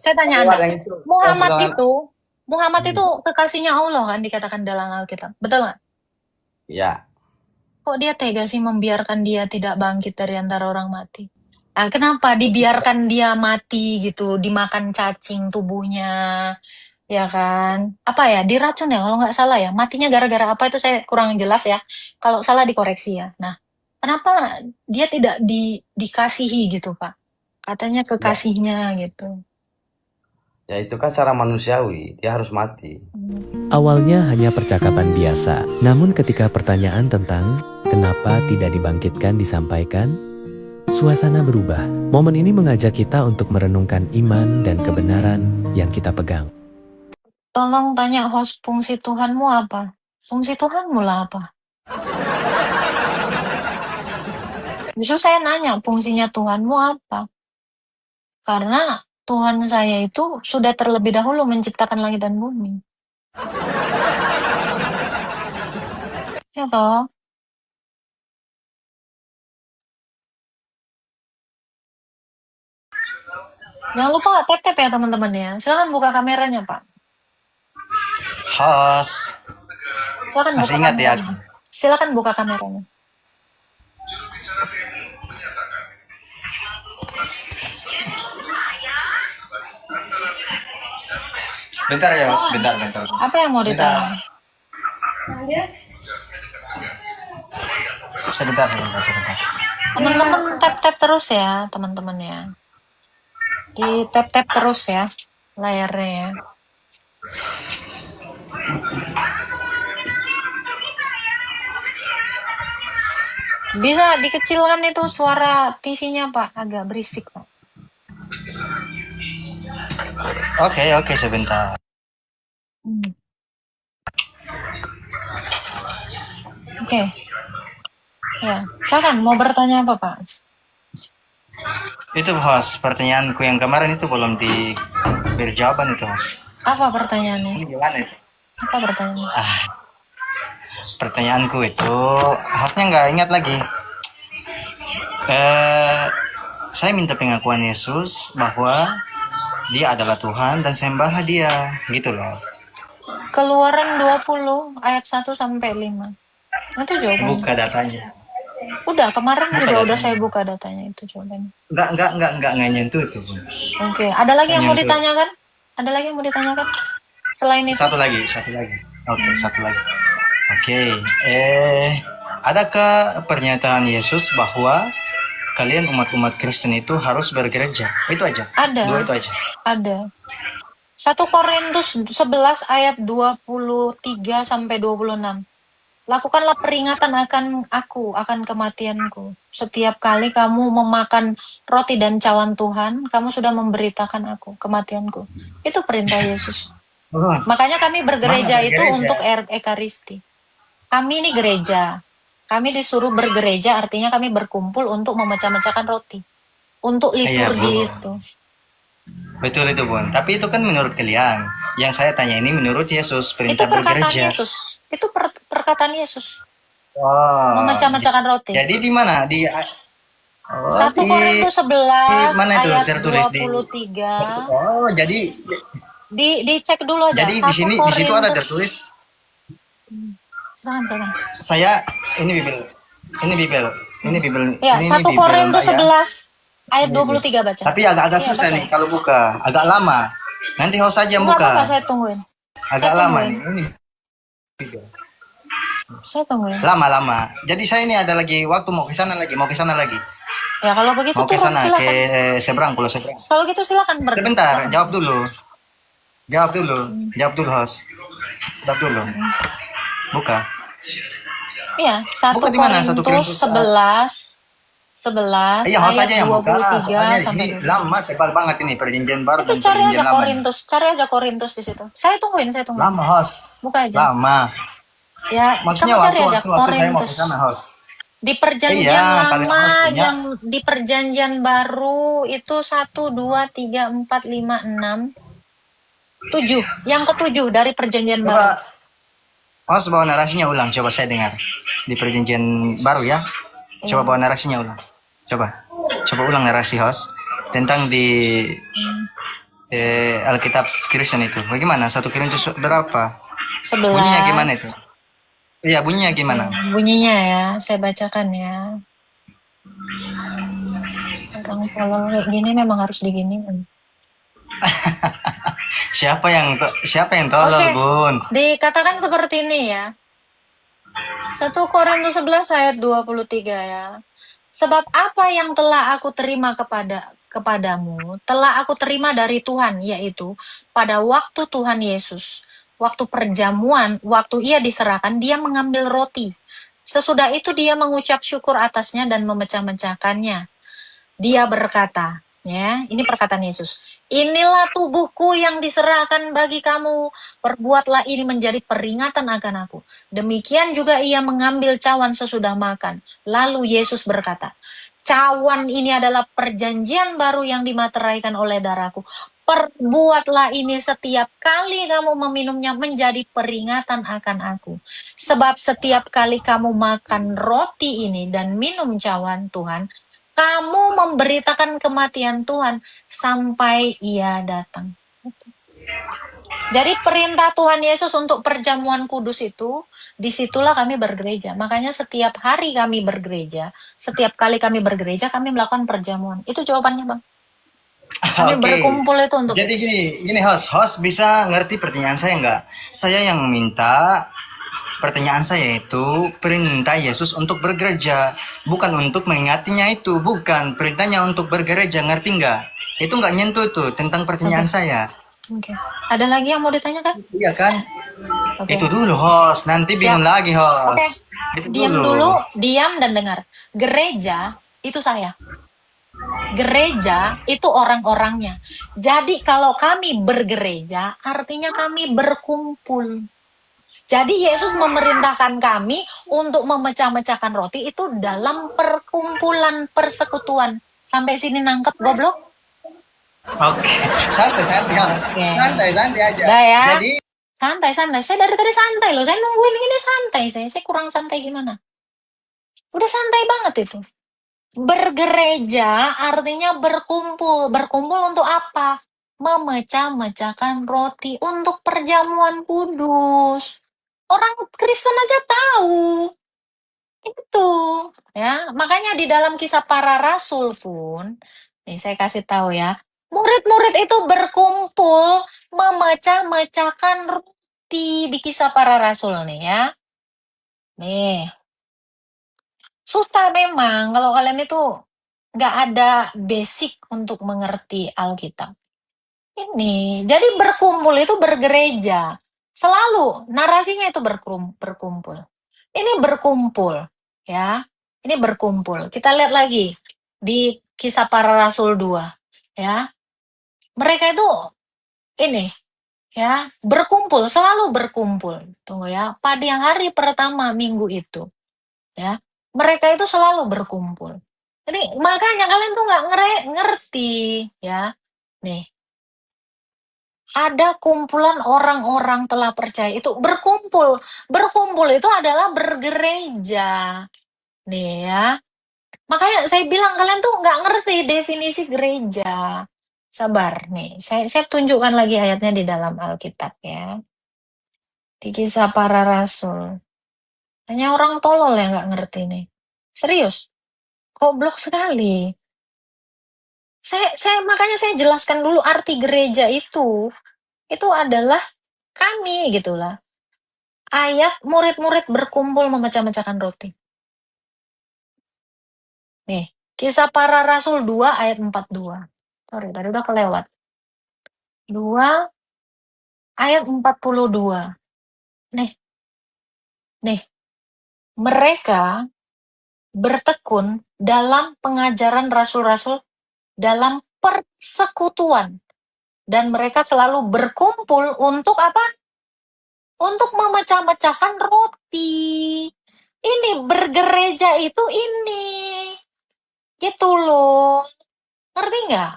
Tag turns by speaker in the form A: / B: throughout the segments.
A: Saya tanya
B: Lewat
A: Anda,
B: yang itu.
A: Muhammad
B: Obrolan.
A: itu Muhammad
B: Hmm.
A: itu kekasihnya Allah kan dikatakan dalam Alkitab. Betul nggak?
B: Ya.
A: Kok dia tega sih membiarkan dia tidak bangkit dari antara orang mati? Nah, kenapa dibiarkan dia mati gitu, dimakan cacing tubuhnya, ya kan? Apa ya, diracun ya kalau nggak salah ya. Matinya gara-gara apa itu saya kurang jelas ya. Kalau salah dikoreksi ya. Nah, kenapa dia tidak dikasihi gitu, Pak? Katanya
B: Ya.
A: kekasihnya gitu.
B: Ya itu kan cara manusiawi. Dia harus mati.
C: Awalnya hanya percakapan biasa, namun ketika pertanyaan tentang kenapa tidak dibangkitkan disampaikan, suasana berubah. Momen ini mengajak kita untuk merenungkan iman dan kebenaran yang kita pegang.
A: Tolong tanya host, fungsi Tuhanmu apa? Fungsi Tuhanmu lah apa? Justru saya nanya, fungsinya Tuhanmu apa? Karena Tuhan saya itu sudah terlebih dahulu menciptakan langit dan bumi. Ya toh? Jangan lupa tap-tap ya teman-teman ya. Silakan buka kameranya, Pak.
B: Host.
A: Silakan
B: Masih
A: buka
B: ingat ya?
A: kameranya. Silakan buka kameranya.
B: Bentar ya, Host. Bentar.
A: Apa yang mau ditanya?
B: Sebentar.
A: Teman-teman tap-tap terus ya, teman-teman ya. Di tap-tap terus ya layarnya ya. Bisa dikecilkan itu suara TV-nya, Pak. Agak berisik, Pak.
B: Oke, sebentar.
A: Oke. Ya, silakan mau bertanya apa, Pak?
B: Itu Host, pertanyaanku yang kemarin itu belum diberi jawaban itu Host.
A: Apa pertanyaannya?
B: Ini gimana itu?
A: Apa pertanyaannya?
B: Pertanyaanku itu hostnya nggak ingat lagi. Saya minta pengakuan Yesus bahwa dia adalah Tuhan dan sembahlah dia, gitu loh.
A: Keluaran 20 ayat 1 sampai 5. Itu jawabannya.
B: Buka datanya.
A: Udah, kemarin
B: Buka
A: juga
B: datanya.
A: udah saya buka datanya itu jawabannya.
B: Enggak nyentuh itu.
A: Oke, ada lagi yang mau
B: Nyentuh.
A: ditanyakan? Ada lagi yang mau ditanyakan? Selain itu?
B: Satu lagi. Oke, satu lagi. Oke, adakah pernyataan Yesus bahwa kalian umat-umat Kristen itu harus bergereja? Itu aja.
A: Ada.
B: Dua itu aja.
A: Ada. 1 Korintus 11 ayat 23 sampai 26. Lakukanlah peringatan akan kematianku. Setiap kali kamu memakan roti dan cawan Tuhan, kamu sudah memberitakan aku kematianku. Itu perintah Yesus. Makanya kami bergereja itu untuk ekaristi. Kami ini gereja. Kami disuruh bergereja, artinya kami berkumpul untuk memecah-mecahkan roti. Untuk liturgi itu.
B: Betul itu, Bun. Tapi itu kan menurut kalian. Yang saya tanya ini menurut Yesus, perintah
A: Itu perkataan
B: bergereja.
A: Yesus. Itu perkataan Yesus.
B: Oh.
A: Memecah-mecahkan roti.
B: Jadi di mana? Di
A: 1 Korintus 11
B: mana itu
A: ayat
B: tertulis
A: 23.
B: Oh, jadi
A: dicek dulu aja.
B: Jadi di sini di situ ada tertulis.
A: Silakan.
B: Saya ini Bibel.
A: Ya,
B: ini
A: 1
B: Bibel,
A: Korintus
B: Mbak,
A: 11 ayat 23 baca.
B: Tapi agak susah nih kalau buka. Agak lama. Nanti host saja yang buka.
A: Apa saya tungguin.
B: Agak lama nih. Ini Bibel.
A: Saya tungguin.
B: Lama. Jadi saya ini ada lagi waktu mau ke sana lagi.
A: Ya kalau begitu
B: mau ke
A: turun
B: sana
A: silakan.
B: ke seberang, pulau seberang.
A: Kalau gitu silakan
B: Sebentar, jawab dulu host. Jawab dulu. Buka.
A: Iya, 1
B: Buka di mana? 1
A: Korintus 11
B: iya, host aja
A: ayat
B: yang buka.
A: 23 sampai
B: Ini lama, tebal banget ini perjanjian baru
A: itu
B: dan
A: cari
B: perjanjian
A: aja
B: lama.
A: cari aja Korintus di situ. Saya tungguin.
B: Lama host.
A: Buka aja.
B: Lama.
A: Ya,
B: Maksudnya
A: kamu cari aja
B: waktu saya mau ke
A: Korintus.
B: sana host.
A: Di perjanjian
B: Iya,
A: lama yang di perjanjian baru itu 1, 2, 3, 4, 5, 6, 7. Yang ke-7 dari perjanjian baru.
B: Host bawa narasinya ulang, coba saya dengar. Di perjanjian baru ya. Coba bawa narasinya ulang. Coba ulang narasi host tentang di Alkitab Kristen itu. Bagaimana? 1 Korintus berapa?
A: 11.
B: Bunyinya gimana itu? Iya, bunyinya gimana?
A: Bunyinya ya, saya bacakan ya. Orang tolol kayak gini memang harus diginiin.
B: Siapa yang tolol,
A: Oke.
B: Bun?
A: Dikatakan seperti ini ya. 1 Korintus 11 ayat 23 ya. Sebab apa yang telah aku terima kepadamu, telah aku terima dari Tuhan, yaitu pada waktu Tuhan Yesus, waktu perjamuan, waktu ia diserahkan, dia mengambil roti. Sesudah itu dia mengucap syukur atasnya dan memecah-mecahkannya. Dia berkata, ya, ini perkataan Yesus. Inilah tubuhku yang diserahkan bagi kamu. Perbuatlah ini menjadi peringatan akan aku. Demikian juga ia mengambil cawan sesudah makan. Lalu Yesus berkata, cawan ini adalah perjanjian baru yang dimateraikan oleh darahku. Perbuatlah ini setiap kali kamu meminumnya menjadi peringatan akan aku. Sebab setiap kali kamu makan roti ini dan minum cawan Tuhan, kamu memberitakan kematian Tuhan sampai ia datang. Jadi perintah Tuhan Yesus untuk perjamuan kudus itu, disitulah kami bergereja. Makanya setiap hari kami bergereja, setiap kali kami bergereja, kami melakukan perjamuan. Itu jawabannya, Bang. Kami
B: Oke.
A: berkumpul itu untuk
B: Jadi gini host bisa ngerti pertanyaan saya nggak? Saya yang minta pertanyaan saya itu perintah Yesus untuk bergereja, bukan untuk mengingatinya itu, bukan perintahnya untuk bergereja, ngerti nggak? Itu nggak nyentuh tuh tentang pertanyaan saya.
A: Oke. Ada lagi yang mau ditanyakan?
B: Iya kan?
A: Oke.
B: Itu dulu host, nanti bingung lagi host.
A: Oke.
B: Itu
A: Diam dulu, diam dan dengar. Gereja itu saya. Gereja itu orang-orangnya. Jadi kalau kami bergereja, artinya kami berkumpul. Jadi Yesus memerintahkan kami untuk memecah-mecahkan roti itu dalam perkumpulan persekutuan. Sampai sini nangkep goblok?
B: Oke, santai host.
A: Oke.
B: Santai aja.
A: Udah ya.
B: Jadi
A: Santai. Saya dari tadi santai loh. Saya nungguin ini santai. Saya kurang santai gimana? Udah santai banget itu. Bergereja artinya berkumpul. Berkumpul untuk apa? Memecah-mecahkan roti untuk perjamuan kudus. Orang Kristen aja tahu. Itu. Ya, makanya di dalam Kisah Para Rasul pun, nih saya kasih tahu ya, murid-murid itu berkumpul memecah-mecahkan roti di Kisah Para Rasul nih ya. Nih, susah memang kalau kalian itu nggak ada basic untuk mengerti Alkitab. Ini, jadi berkumpul itu bergereja. Selalu narasinya itu berkumpul. Ini berkumpul, ya. Ini berkumpul. Kita lihat lagi di Kisah Para Rasul 2, ya. Mereka itu ini, ya, berkumpul, selalu berkumpul. Tunggu ya, pada yang hari pertama minggu itu, ya. Mereka itu selalu berkumpul. Jadi makanya kalian tuh nggak ngerti, ya. Nih, ada kumpulan orang-orang telah percaya itu berkumpul. Berkumpul itu adalah bergereja. Nih ya. Makanya saya bilang kalian tuh nggak ngerti definisi gereja. Sabar nih, saya tunjukkan lagi ayatnya di dalam Alkitab ya. Di Kisah Para Rasul. Hanya orang tolol yang nggak ngerti nih. Serius, goblok sekali. Makanya saya jelaskan dulu arti gereja itu. Itu adalah kami gitulah. Ayat murid-murid berkumpul memecah-mecahkan roti. Nih, Kisah Para Rasul 2 ayat 42. Sorry, tadi udah kelewat. 2 ayat 42. Nih, mereka bertekun dalam pengajaran rasul-rasul dalam persekutuan. Dan mereka selalu berkumpul untuk apa? Untuk memecah-mecahkan roti. Ini bergereja itu ini. Gitu loh. Ngerti nggak?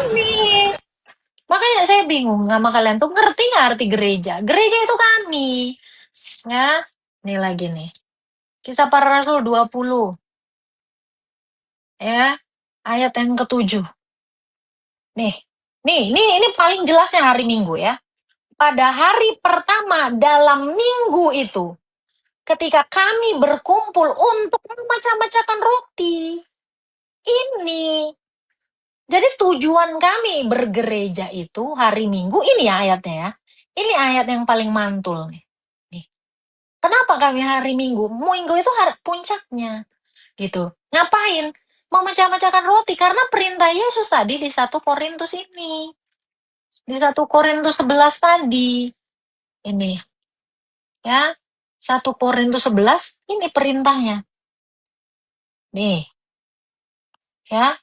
A: Ini. Makanya saya bingung sama kalian tuh ngerti nggak arti gereja? Gereja itu kami. Ya, ini lagi nih. Kisah Para Rasul 20. Ya. ayat yang ke-7. Nih, ini paling jelasnya hari Minggu ya. Pada hari pertama dalam minggu itu, ketika kami berkumpul untuk memecah-mecahkan roti. Ini. Jadi tujuan kami bergereja itu hari Minggu, ini ya ayatnya ya. Ini ayat yang paling mantul nih. Nih. Kenapa kami hari Minggu? Minggu itu puncaknya. Gitu. Ngapain? Memecah-mecahkan roti karena perintah Yesus tadi di 1 Korintus ini. Di 1 Korintus 11 tadi. Ini. Ya. 1 Korintus 11 ini perintahnya. Nih. Ya.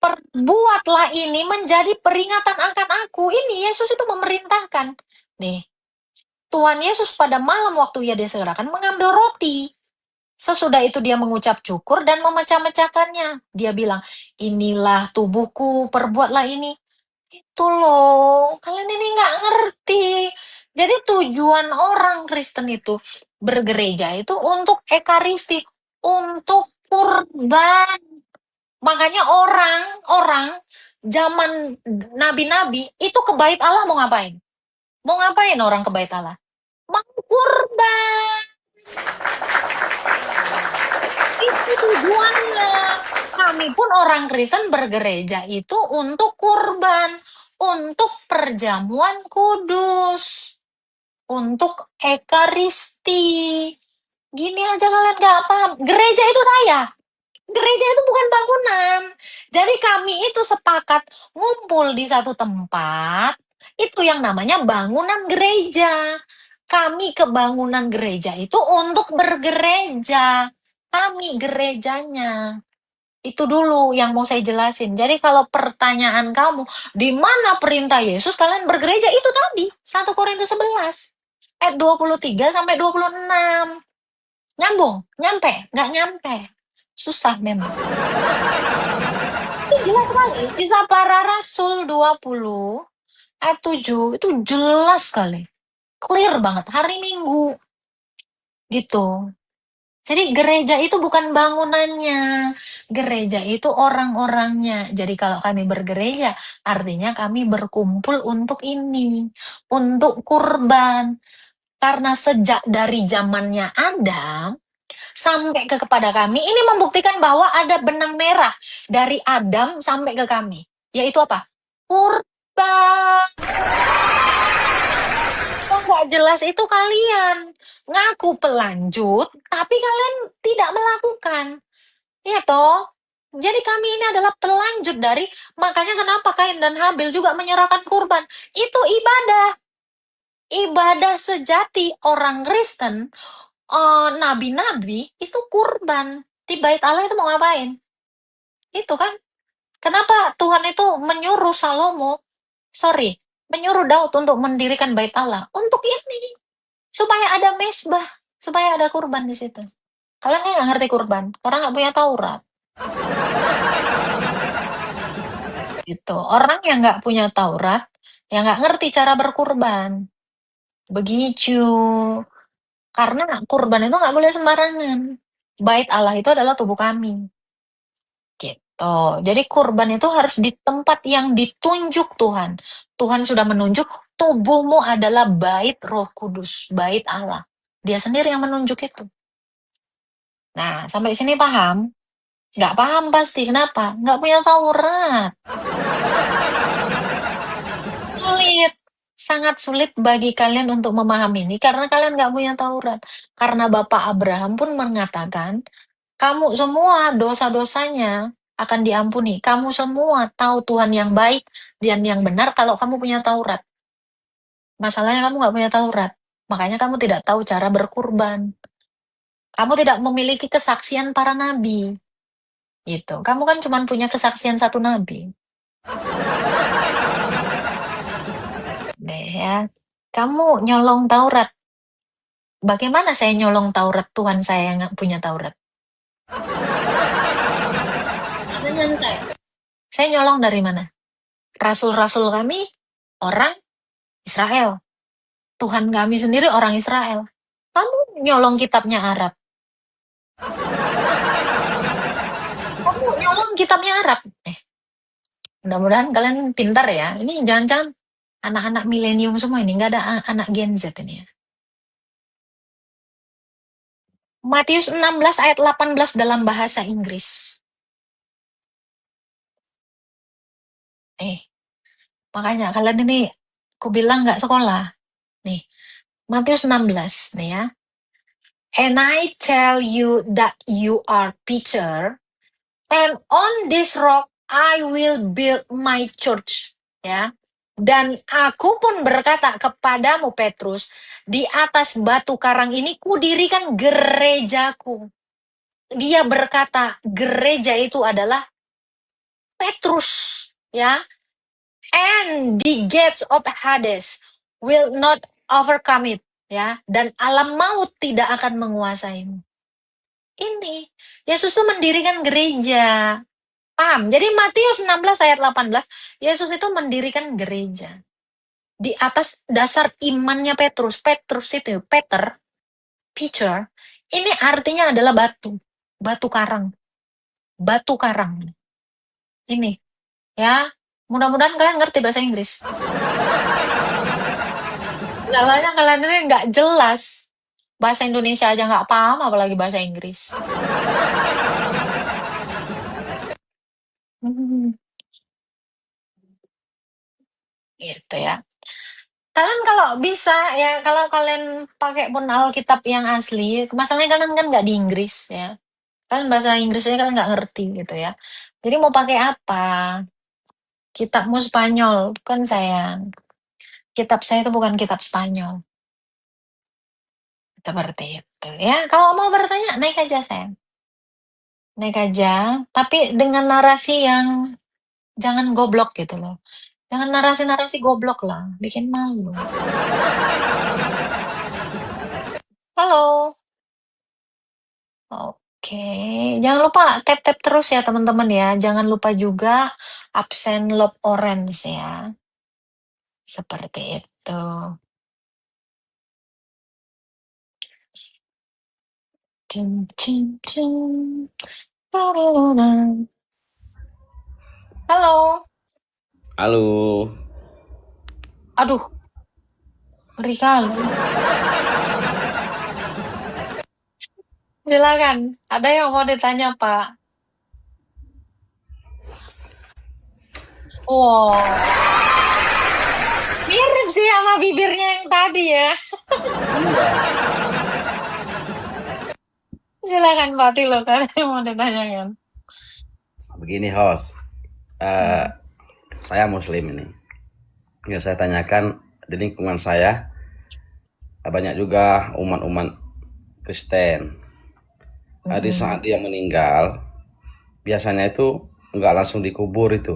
A: Perbuatlah ini menjadi peringatan akan aku. Ini Yesus itu memerintahkan. Nih. Tuhan Yesus pada malam waktu ia disegerakan mengambil roti. Sesudah itu dia mengucap syukur dan memecah-mecahkannya. Dia bilang, inilah tubuhku, perbuatlah ini. Itu loh, kalian ini nggak ngerti. Jadi tujuan orang Kristen itu bergereja itu untuk ekaristi, untuk kurban. Makanya orang zaman nabi-nabi itu ke bait Allah mau ngapain? Mau ngapain orang ke bait Allah? Mau kurban. Itu tujuannya. Kami pun orang Kristen bergereja itu untuk kurban, untuk perjamuan kudus, untuk ekaristi. Gini aja kalian gak paham. Gereja itu saya. Gereja itu bukan bangunan. Jadi kami itu sepakat ngumpul di satu tempat, itu yang namanya bangunan gereja. Kami ke bangunan gereja itu untuk bergereja. Kami gerejanya. Itu dulu yang mau saya jelasin. Jadi kalau pertanyaan kamu, di mana perintah Yesus kalian bergereja? Itu tadi, 1 Korintus 11. Ayat 23 sampai 26. Nyambung? Nyampe? Nggak nyampe. Susah memang. Itu jelas sekali. Kisah Para Rasul 20 ayat 7 itu jelas sekali. Clear banget. Hari Minggu. Gitu. Jadi gereja itu bukan bangunannya. Gereja itu orang-orangnya. Jadi kalau kami bergereja, artinya kami berkumpul untuk ini. Untuk kurban. Karena sejak dari zamannya Adam, sampai kepada kami, ini membuktikan bahwa ada benang merah dari Adam sampai ke kami. Yaitu apa? Kurban. Oh, nggak jelas itu kalian. Ngaku pelanjut, tapi kalian tidak melakukan. Iya toh? Jadi kami ini adalah pelanjut dari, makanya kenapa Kain dan Habil juga menyerahkan kurban. Itu ibadah. Ibadah sejati orang Kristen, nabi-nabi itu kurban. Di bait Allah itu mau ngapain? Itu kan. Kenapa Tuhan itu menyuruh menyuruh Daud untuk mendirikan bait Allah? Untuk ini. Supaya ada mesbah, supaya ada kurban di situ. Kalian nggak ngerti kurban, karena nggak punya Taurat. Gitu. Orang yang nggak punya Taurat, yang nggak ngerti cara berkurban. Begitu. Karena kurban itu nggak boleh sembarangan. Bait Allah itu adalah tubuh kami. Gitu. Jadi kurban itu harus di tempat yang ditunjuk Tuhan. Tuhan sudah menunjuk tubuhmu adalah bait Roh Kudus, bait Allah. Dia sendiri yang menunjuk itu. Nah, sampai sini paham? Nggak paham pasti. Kenapa? Nggak punya Taurat. Sulit. Sangat sulit bagi kalian untuk memahami ini karena kalian nggak punya Taurat. Karena Bapak Abraham pun mengatakan, kamu semua dosa-dosanya akan diampuni. Kamu semua tahu Tuhan yang baik dan yang benar kalau kamu punya Taurat. Masalahnya kamu nggak punya Taurat. Makanya kamu tidak tahu cara berkurban. Kamu tidak memiliki kesaksian para nabi. Gitu. Kamu kan cuma punya kesaksian satu nabi. Deh ya. Kamu nyolong Taurat. Bagaimana saya nyolong Taurat Tuhan saya yang nggak punya Taurat? Pertanyaan saya. Saya nyolong dari mana? Rasul-rasul kami orang Israel. Tuhan kami sendiri orang Israel. Kamu nyolong kitabnya Arab. Kamu kitabnya Arab. Mudah-mudahan kalian pintar ya. Ini jangan-jangan anak-anak milenium semua ini, nggak ada anak Gen Z ini ya. Matius 16 ayat 18 dalam bahasa Inggris. Makanya kalian ini, aku bilang nggak sekolah. Nih, Matius 16 nih ya. And I tell you that you are Peter, and on this rock I will build my church. Ya. Dan aku pun berkata kepadamu Petrus, di atas batu karang ini kudirikan gerejaku. Dia berkata gereja itu adalah Petrus, ya. And the gates of Hades will not overcome it, ya. Dan alam maut tidak akan menguasaimu. Ini Yesus itu mendirikan gereja. Paham? Jadi Matius 16 ayat 18, Yesus itu mendirikan gereja. Di atas dasar imannya Petrus. Petrus itu, Peter, ini artinya adalah batu. Batu karang. Batu karang. Ini, ya. Mudah-mudahan kalian ngerti bahasa Inggris. Salahnya kalian ini nggak jelas. Bahasa Indonesia aja nggak paham, apalagi bahasa Inggris. Gitu ya. Kalian kalau bisa ya, kalau kalian pakai pun Alkitab yang asli, masalahnya kalian kan nggak di Inggris ya. Kalian bahasa Inggrisnya kalian nggak ngerti gitu ya. Jadi mau pakai apa? Kitabmu Spanyol, kan sayang. Kitab saya itu bukan kitab Spanyol. Seperti itu ya. Kalau mau bertanya, naik aja sayang. Naik aja, tapi dengan narasi yang jangan goblok gitu loh. Jangan narasi-narasi goblok lah, bikin malu. Halo. Oke, jangan lupa tap-tap terus ya teman-teman ya. Jangan lupa juga absen lob orange ya. Seperti itu. Cing, cing, cing. Halo.
D: Halo.
A: Aduh, ngeri kali. Silakan, ada yang mau ditanya, Pak? Wow. Mirip sih sama bibirnya yang tadi ya. Silakan Pak Tilo, kan yang mau ditanyakan.
D: Begini host, saya Muslim ini. Yang saya tanyakan di lingkungan saya banyak juga umat-umat Kristen. Di saat dia meninggal, biasanya itu nggak langsung dikubur itu,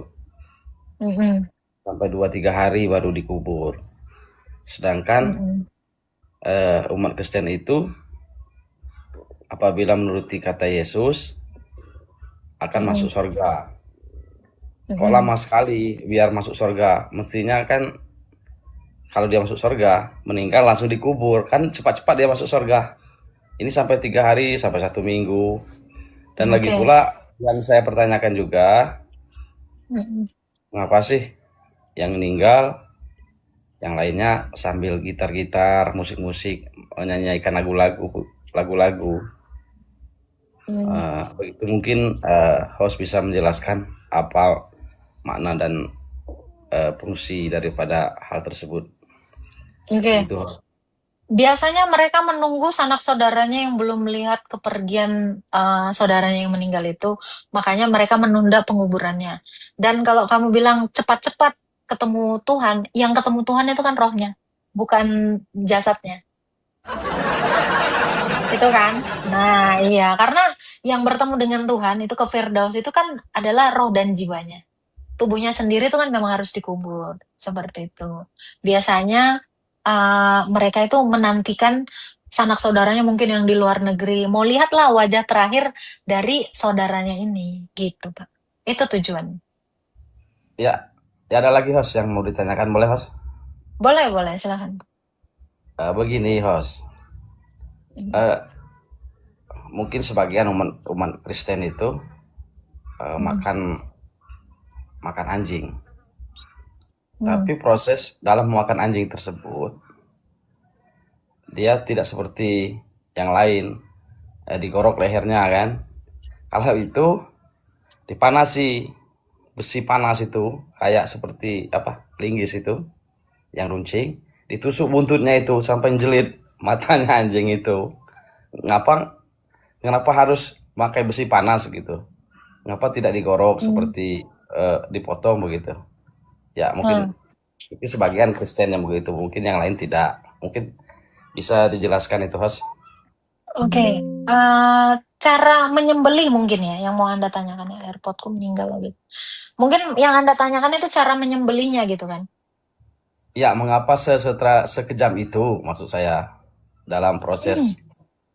D: sampai 2-3 hari baru dikubur. Sedangkan umat Kristen itu apabila menuruti kata Yesus akan masuk surga. Kok lama sekali biar masuk surga? Mestinya kan kalau dia masuk surga, meninggal langsung dikubur. Kan cepat-cepat dia masuk surga. Ini sampai 3 hari, sampai 1 minggu. Dan lagi pula yang saya pertanyakan juga, mengapa sih yang meninggal, yang lainnya sambil gitar-gitar, musik-musik, menyanyikan lagu-lagu. Begitu mungkin host bisa menjelaskan apa makna dan fungsi daripada hal tersebut. Gitu.
A: Biasanya mereka menunggu sanak saudaranya yang belum melihat kepergian saudaranya yang meninggal itu, makanya mereka menunda penguburannya. Dan kalau kamu bilang cepat-cepat ketemu Tuhan, yang ketemu Tuhan itu kan rohnya, bukan jasadnya. Itu kan? Nah iya, karena yang bertemu dengan Tuhan itu ke Firdaus itu kan adalah roh dan jiwanya. Tubuhnya sendiri itu kan memang harus dikubur, seperti itu. Biasanya mereka itu menantikan sanak saudaranya mungkin yang di luar negeri, mau lihatlah wajah terakhir dari saudaranya ini, gitu Pak. Itu tujuan.
D: Ya ada lagi host yang mau ditanyakan, boleh host?
A: Boleh, silakan.
D: Begini host, mungkin sebagian umat Kristen itu makan anjing.
A: Hmm.
D: Tapi proses dalam memakan anjing tersebut, dia tidak seperti yang lain, digorok lehernya kan. Kalau itu dipanasi, besi panas itu kayak seperti linggis itu yang runcing, ditusuk buntutnya itu sampai jelit matanya anjing itu. Kenapa harus pakai besi panas gitu? Kenapa tidak digorok seperti dipotong begitu? Ya mungkin sebagian Kristen yang begitu, mungkin yang lain tidak. Mungkin bisa dijelaskan itu, Host?
A: Oke, cara menyembelih mungkin ya yang mau Anda tanyakan ya, AirPodku meninggal lagi. Mungkin yang Anda tanyakan itu cara menyembelihnya gitu kan?
D: Ya, mengapa sekejam itu maksud saya dalam proses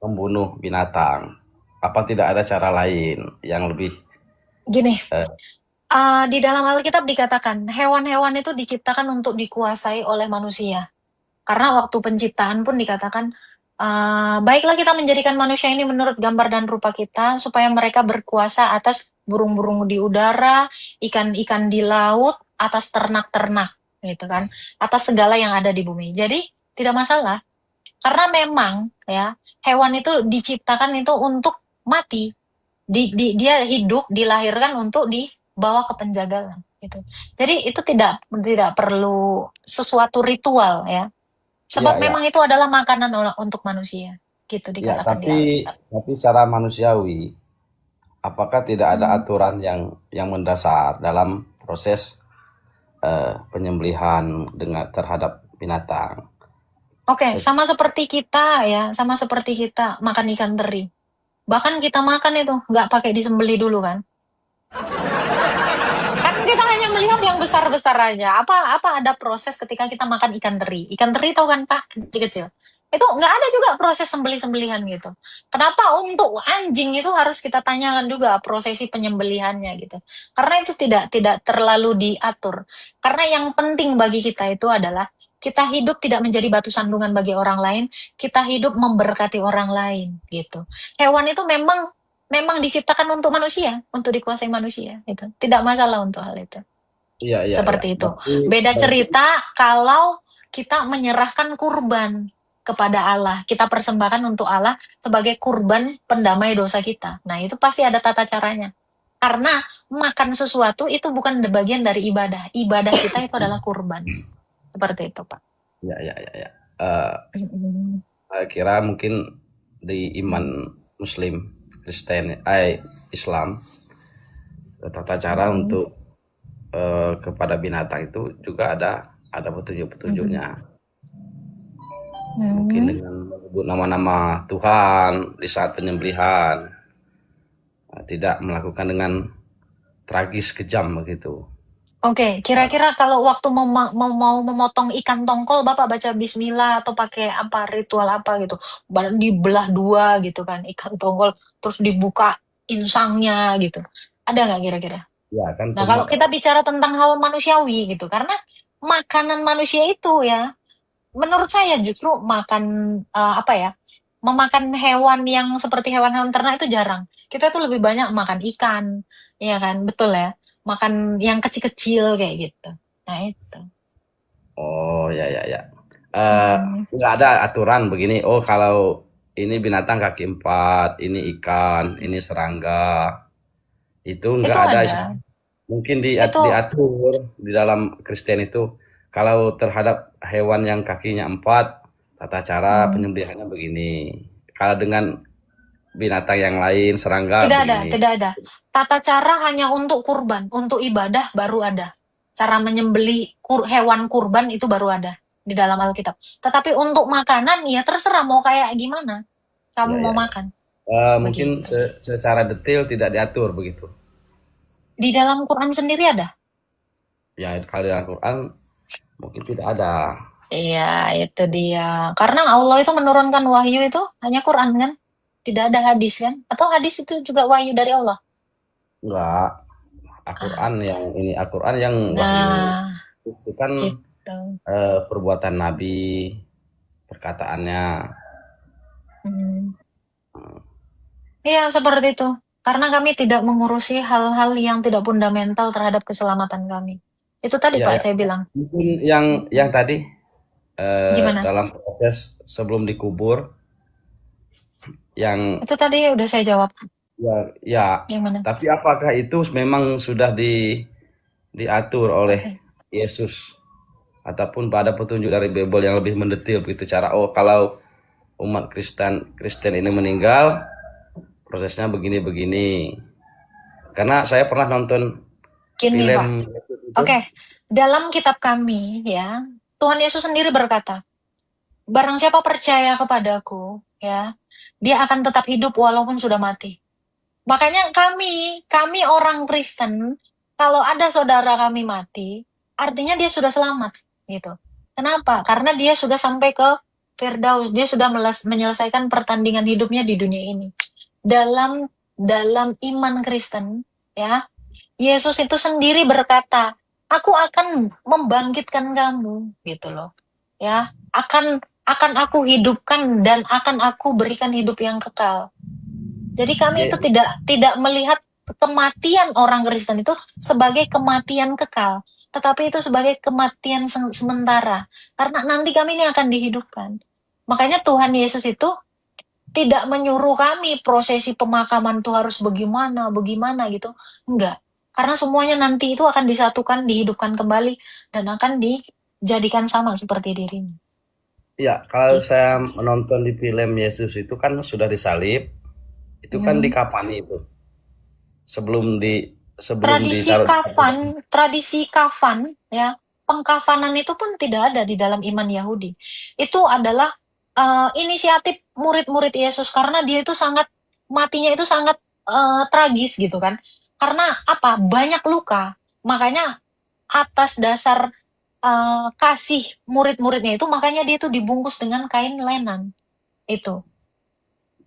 D: membunuh binatang? Apa tidak ada cara lain yang lebih
A: Gini, di dalam Alkitab dikatakan hewan-hewan itu diciptakan untuk dikuasai oleh manusia. Karena waktu penciptaan pun dikatakan, baiklah kita menjadikan manusia ini menurut gambar dan rupa kita, supaya mereka berkuasa atas burung-burung di udara, ikan-ikan di laut, atas ternak-ternak, gitu kan, atas segala yang ada di bumi. Jadi tidak masalah, karena memang ya hewan itu diciptakan itu untuk mati. Dia hidup, dilahirkan untuk dibawa ke penjagalan, gitu. Jadi itu tidak perlu sesuatu ritual ya. Sebab
D: ya
A: memang itu adalah makanan untuk manusia, gitu
D: ya
A: dikatakan di Alkitab.
D: tapi secara manusiawi, apakah tidak ada aturan yang mendasar dalam proses penyembelihan terhadap binatang?
A: Oke, sama seperti kita ya, sama seperti kita makan ikan teri. Bahkan kita makan itu nggak pakai disembelih dulu kan? Kan kita hanya melihat yang besar-besar aja. Apa ada proses ketika kita makan ikan teri? Ikan teri tahu kan Pak, kecil-kecil. Itu nggak ada juga proses sembelih-sembelihan gitu. Kenapa untuk anjing itu harus kita tanyakan juga prosesi penyembelihannya gitu? Karena itu tidak terlalu diatur. Karena yang penting bagi kita itu adalah kita hidup tidak menjadi batu sandungan bagi orang lain, kita hidup memberkati orang lain gitu. Hewan itu memang diciptakan untuk manusia, untuk dikuasai manusia itu. Tidak masalah untuk hal itu.
D: Iya, iya,
A: Seperti
D: iya.
A: itu. Beda cerita kalau kita menyerahkan kurban kepada Allah. Kita persembahkan untuk Allah sebagai kurban pendamai dosa kita. Nah, itu pasti ada tata caranya. Karena makan sesuatu itu bukan bagian dari ibadah. Ibadah kita itu adalah kurban. Seperti itu, Pak.
D: Ya, ya, ya, ya. Saya kira mungkin di iman Muslim, Kristen, Islam, tata cara untuk kepada binatang itu juga ada petunjuk-petunjuknya. Mungkin dengan menyebut nama-nama Tuhan di saat penyembelihan, tidak melakukan dengan tragis kejam begitu.
A: Oke, kira-kira kalau waktu mau memotong ikan tongkol, Bapak baca bismillah atau pakai apa ritual apa gitu? Dibelah dua gitu kan ikan tongkol, terus dibuka insangnya gitu. Ada nggak kira-kira?
D: Ya kan.
A: Nah, kalau kita bicara tentang hal manusiawi gitu, karena makanan manusia itu ya, menurut saya justru makan memakan hewan yang seperti hewan-hewan ternak itu jarang. Kita tuh lebih banyak makan ikan, ya kan? Betul ya. Makan yang kecil-kecil kayak gitu. Nah, itu.
D: Oh, ya, ya, ya. Nggak ada aturan begini. Oh, kalau ini binatang kaki 4, ini ikan, ini serangga. Itu nggak
A: Itu
D: ada.
A: ada.
D: Mungkin
A: Itu
D: diatur di dalam Kristen itu. Kalau terhadap hewan yang kakinya 4, tata cara penyembelihannya begini. Kalau dengan binatang yang lain, serangga begini.
A: tidak ada. Tata cara hanya untuk kurban, untuk ibadah baru ada. Cara menyembelih hewan kurban itu baru ada di dalam Alkitab. Tetapi untuk makanan ya terserah mau kayak gimana kamu
D: Ya,
A: mau
D: ya.
A: makan.
D: Mungkin secara detail tidak diatur begitu.
A: Di dalam Quran sendiri ada?
D: Ya, kalau dalam Quran mungkin tidak ada.
A: Iya, itu dia. Karena Allah itu menurunkan wahyu itu hanya Quran kan? Tidak ada hadis kan? Atau hadis itu juga wahyu dari Allah?
D: Enggak. Al-Quran yang ini, Al-Quran yang wahyu.
A: Nah,
D: Itu kan
A: gitu.
D: perbuatan Nabi, perkataannya.
A: Iya, seperti itu. Karena kami tidak mengurusi hal-hal yang tidak fundamental terhadap keselamatan kami. Itu tadi
D: Ya,
A: Pak
D: ya.
A: saya bilang.
D: Mungkin yang tadi
A: Gimana?
D: dalam proses sebelum dikubur, yang
A: Itu tadi udah saya jawab.
D: ya, ya.
A: Yang mana?
D: Tapi apakah itu memang sudah diatur oleh Yesus ataupun pada petunjuk dari Bible yang lebih mendetil begitu cara kalau umat Kristen ini meninggal prosesnya begini-begini. Karena saya pernah nonton
A: Gini Pak.
D: film itu.
A: Oke, dalam kitab kami ya, Tuhan Yesus sendiri berkata, barang siapa percaya kepadaku, ya, dia akan tetap hidup walaupun sudah mati. Makanya kami orang Kristen, kalau ada saudara kami mati, artinya dia sudah selamat, gitu. Kenapa? Karena dia sudah sampai ke Firdaus, dia sudah menyelesaikan pertandingan hidupnya di dunia ini. Dalam iman Kristen, ya, Yesus itu sendiri berkata, aku akan membangkitkan kamu, gitu loh. Ya, akan aku hidupkan dan akan aku berikan hidup yang kekal. Jadi kami itu tidak melihat kematian orang Kristen itu sebagai kematian kekal, tetapi itu sebagai kematian sementara. Karena nanti kami ini akan dihidupkan. Makanya Tuhan Yesus itu tidak menyuruh kami prosesi pemakaman itu harus bagaimana gitu. Enggak. Karena semuanya nanti itu akan disatukan, dihidupkan kembali, dan akan dijadikan sama seperti dirinya.
D: Ya, kalau saya menonton di film Yesus itu kan sudah disalib, itu kan dikafani itu. Sebelum
A: Tradisi kafan ya, pengkafanan itu pun tidak ada di dalam iman Yahudi. Itu adalah inisiatif murid-murid Yesus karena dia itu matinya itu sangat tragis gitu kan. Karena apa? Banyak luka. Makanya atas dasar kasih murid-muridnya itu makanya dia itu dibungkus dengan kain lenan. Itu.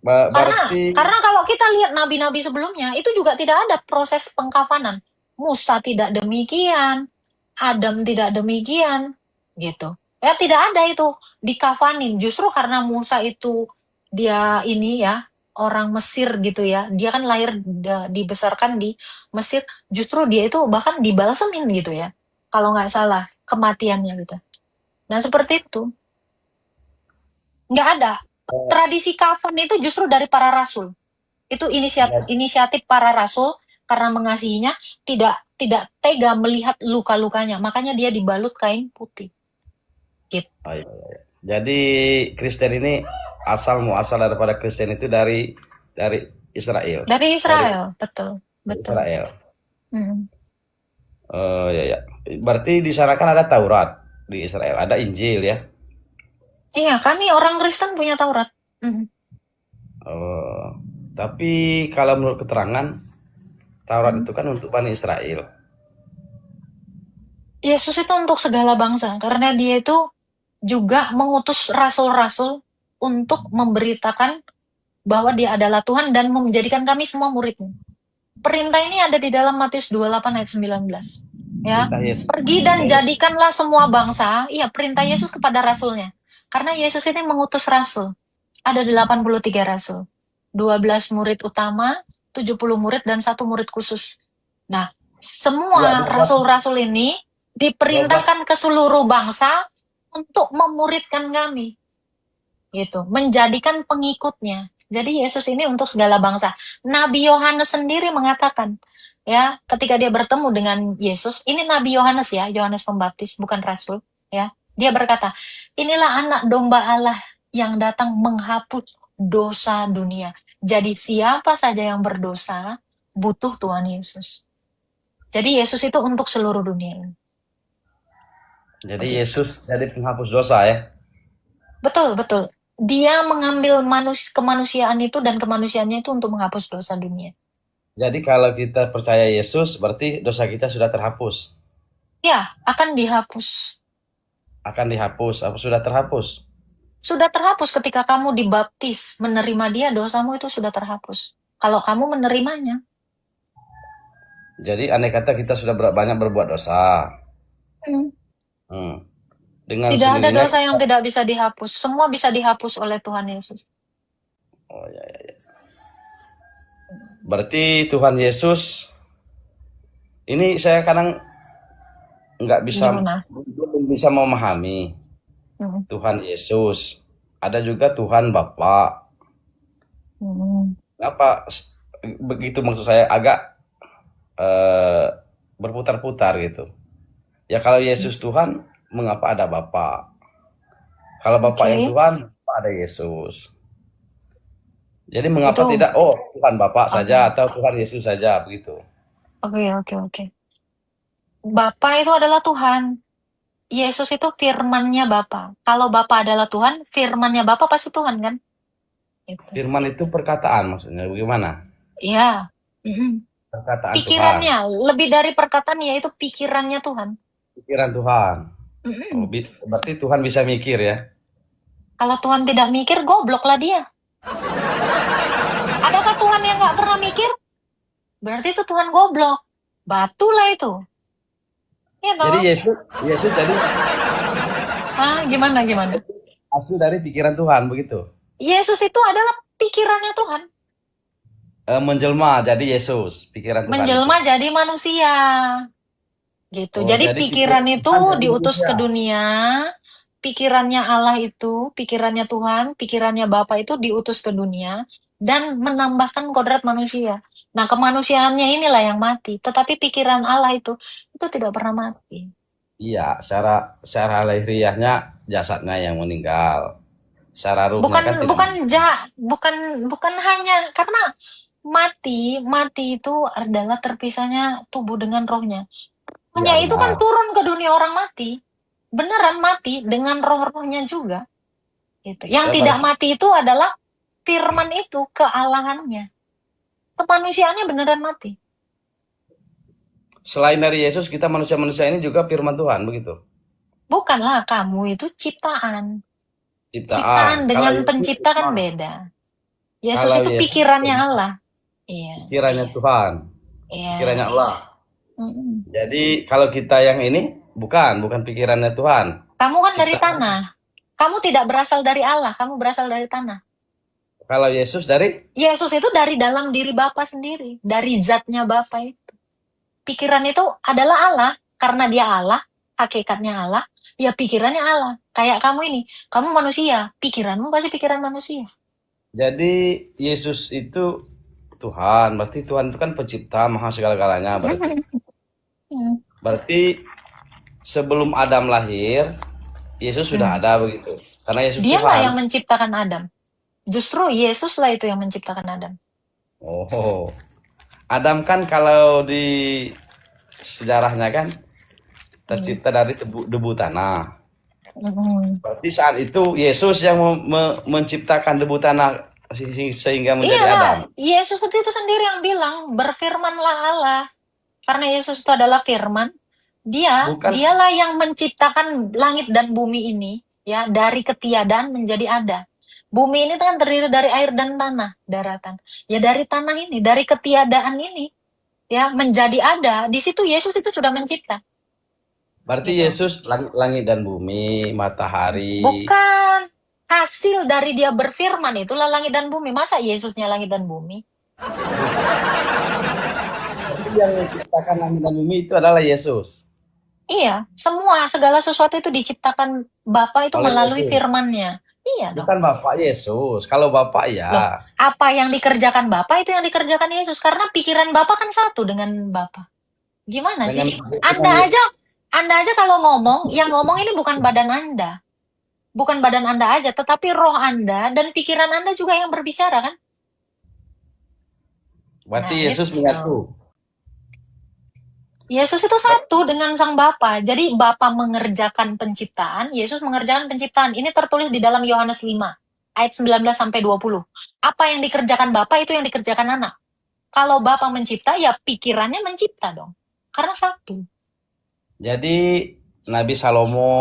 D: berarti
A: Karena kalau kita lihat nabi-nabi sebelumnya, itu juga tidak ada proses pengkafanan. Musa tidak demikian, Adam tidak demikian, gitu. Ya tidak ada itu dikafanin. Justru karena Musa itu dia ini ya orang Mesir gitu ya, dia kan lahir dibesarkan di Mesir. Justru dia itu bahkan dibalsemin gitu ya, kalau nggak salah kematiannya gitu. Nah seperti itu, nggak ada. Tradisi kafan itu justru dari para rasul. Itu inisiatif para rasul karena mengasihinya tidak tega melihat luka-lukanya. Makanya dia dibalut kain putih. Gitu.
D: oh, iya, iya. Jadi Kristen ini muasal daripada Kristen itu dari Israel.
A: Dari Israel, betul.
D: Israel.
A: Hmm.
D: Oh ya ya. Berarti di sana kan ada Taurat di Israel, ada Injil ya.
A: Iya, kami orang Kristen punya Taurat.
D: Oh, tapi kalau menurut keterangan Taurat itu kan untuk Bani Israel.
A: Yesus itu untuk segala bangsa, karena dia itu juga mengutus rasul-rasul untuk memberitakan bahwa dia adalah Tuhan dan menjadikan kami semua muridnya. Perintah ini ada di dalam Matius 28 ayat 19. Ya, pergi dan jadikanlah semua bangsa. Iya, perintah Yesus kepada rasulnya. Karena Yesus ini mengutus rasul. Ada 83 rasul. 12 murid utama, 70 murid, dan 1 murid khusus. Nah, semua rasul-rasul ini diperintahkan ke seluruh bangsa untuk memuridkan kami. Gitu, menjadikan pengikutnya. Jadi Yesus ini untuk segala bangsa. Nabi Yohanes sendiri mengatakan, ya, ketika dia bertemu dengan Yesus, ini Nabi Yohanes ya, Yohanes Pembaptis, bukan rasul, ya. Dia berkata, inilah anak domba Allah yang datang menghapus dosa dunia. Jadi siapa saja yang berdosa butuh Tuhan Yesus. Jadi Yesus itu untuk seluruh dunia ini.
D: Jadi Yesus jadi penghapus dosa ya.
A: Betul, betul. Dia mengambil kemanusiaan itu dan kemanusiaannya itu untuk menghapus dosa dunia.
D: Jadi kalau kita percaya Yesus berarti dosa kita sudah terhapus.
A: Ya, akan dihapus.
D: Akan dihapus, apa sudah terhapus?
A: Sudah terhapus ketika kamu dibaptis, menerima dia, dosamu itu sudah terhapus. Kalau kamu menerimanya.
D: Jadi andai kata kita sudah banyak berbuat dosa. Dengan
A: Tidak ada
D: sendirinya
A: dosa yang tidak bisa dihapus. Semua bisa dihapus oleh Tuhan Yesus.
D: Oh ya ya ya. Berarti Tuhan Yesus ini saya kadang nggak bisa
A: Gimana?
D: belum bisa memahami
A: Hmm.
D: Tuhan Yesus. Ada juga Tuhan Bapa.
A: Hmm.
D: Kenapa begitu maksud saya agak eh, berputar-putar gitu. Ya kalau Yesus Tuhan, mengapa ada Bapa? Kalau Bapa yang
A: Oke,
D: Tuhan, mengapa ada Yesus? Jadi mengapa
A: itu
D: tidak Tuhan Bapa saja
A: oke,
D: atau Tuhan Yesus saja begitu?
A: oke. Bapa itu adalah Tuhan. Yesus itu firmannya Bapa. Kalau Bapa adalah Tuhan, firmannya Bapa pasti Tuhan kan? Itu.
D: Firman itu perkataan maksudnya bagaimana?
A: Iya. Mm-mm.
D: Perkataan Tuhan,
A: Pikirannya, lebih dari perkataan yaitu pikirannya Tuhan.
D: pikiran Tuhan. Oh,
A: Mm-mm.
D: berarti Tuhan bisa mikir ya?
A: Kalau Tuhan tidak mikir, goblok lah dia. Adakah Tuhan yang nggak pernah mikir? Berarti itu Tuhan goblok. Batu lah itu. Iya
D: Jadi
A: toh?
D: Yesus jadi
A: Hah, gimana?
D: hasil dari pikiran Tuhan begitu.
A: Yesus itu adalah pikirannya Tuhan.
D: Menjelma jadi Yesus, pikiran Tuhan itu.
A: Menjelma jadi manusia. Gitu.
D: Oh,
A: Jadi
D: jadi
A: pikiran
D: pikiran
A: itu
D: Tuhan jadi
A: diutus
D: manusia.
A: ke dunia. Pikirannya Allah itu, pikirannya Tuhan, pikirannya Bapa itu diutus ke dunia dan menambahkan kodrat manusia. Nah, kemanusiaannya inilah yang mati. Tetapi pikiran Allah itu tidak pernah mati.
D: Iya, secara lahiriahnya jasadnya yang meninggal. Secara ruhnya
A: Bukan
D: kan tidak
A: bukan
D: meninggal.
A: bukan hanya karena mati itu adalah terpisahnya tubuh dengan rohnya.
D: Iya
A: Rohnya itu kan
D: benar.
A: turun ke dunia orang mati. Beneran mati dengan roh-rohnya juga. Gitu.
D: Ya
A: Yang tidak
D: berarti
A: mati itu adalah firman itu, kealahannya. Kemanusiaannya beneran mati.
D: selain dari Yesus kita manusia-manusia ini juga firman Tuhan begitu.
A: Bukanlah kamu itu ciptaan.
D: Ciptaan.
A: Ciptaan
D: Kalau
A: dengan
D: Yesus
A: pencipta kan
D: Tuhan.
A: beda. Yesus
D: Kalau
A: itu
D: Yesus
A: pikirannya
D: Tuhan,
A: Allah. Iya,
D: pikirannya Tuhan, pikirannya
A: iya.
D: Allah.
A: Mm-mm.
D: Jadi kalau kita yang ini bukan pikirannya Tuhan.
A: Kamu kan dari
D: Ciptaan.
A: tanah. Kamu tidak berasal dari Allah, kamu berasal dari tanah.
D: Kalau Yesus dari
A: Yesus itu dari dalam diri Bapa sendiri, dari zatnya Bapa itu. Pikiran itu adalah Allah, karena dia Allah, hakikatnya Allah, ya pikirannya Allah. Kayak kamu ini, kamu manusia, pikiranmu pasti pikiran manusia.
D: jadi Yesus itu Tuhan, berarti Tuhan itu kan pencipta maha segala-galanya berarti.
A: Hmm.
D: Berarti sebelum Adam lahir, Yesus sudah ada begitu. Karena Yesus
A: Dialah
D: Tuhan.
A: yang menciptakan Adam. Justru Yesuslah itu yang menciptakan Adam.
D: Oh. Adam kan kalau di sejarahnya kan tercipta dari debu tanah.
A: Hmm.
D: Berarti saat itu Yesus yang menciptakan debu tanah sehingga menjadi
A: Iya,
D: Adam.
A: Yesus itu sendiri yang bilang, berfirmanlah Allah. Karena Yesus itu adalah firman,
D: Bukan
A: dialah yang menciptakan langit dan bumi ini, ya, dari ketiadaan menjadi ada. Bumi ini kan terdiri dari air dan tanah, daratan. Ya dari tanah ini, dari ketiadaan ini, ya, menjadi ada. Di situ Yesus itu sudah mencipta.
D: berarti
A: Gitu.
D: Yesus langit dan bumi, matahari.
A: Bukan hasil dari dia berfirman itulah langit dan bumi. Masa Yesusnya langit dan bumi?
D: Berarti yang menciptakan langit dan bumi itu adalah Yesus.
A: Iya, segala sesuatu itu diciptakan Bapa itu
D: Oleh
A: melalui
D: Yesus.
A: firman-Nya. Iya dong.
D: Bukan Bapak Yesus. Kalau Bapak
A: Loh,
D: ya.
A: apa yang dikerjakan Bapa itu yang dikerjakan Yesus. Karena pikiran Bapa kan satu dengan Bapa. Gimana
D: Dengan
A: sih? Anda aja kalau ngomong, yang ngomong ini bukan badan Anda. Bukan badan Anda aja, tetapi roh Anda dan pikiran Anda juga yang berbicara kan?
D: Berarti
A: Nah,
D: Yesus
A: itu.
D: menyatu.
A: Yesus itu satu dengan Sang Bapa. Jadi Bapa mengerjakan penciptaan, Yesus mengerjakan penciptaan. Ini tertulis di dalam Yohanes 5 ayat 19 sampai 20. Apa yang dikerjakan Bapa itu yang dikerjakan anak. Kalau Bapa mencipta, ya pikirannya mencipta dong. Karena satu.
D: Jadi Nabi Salomo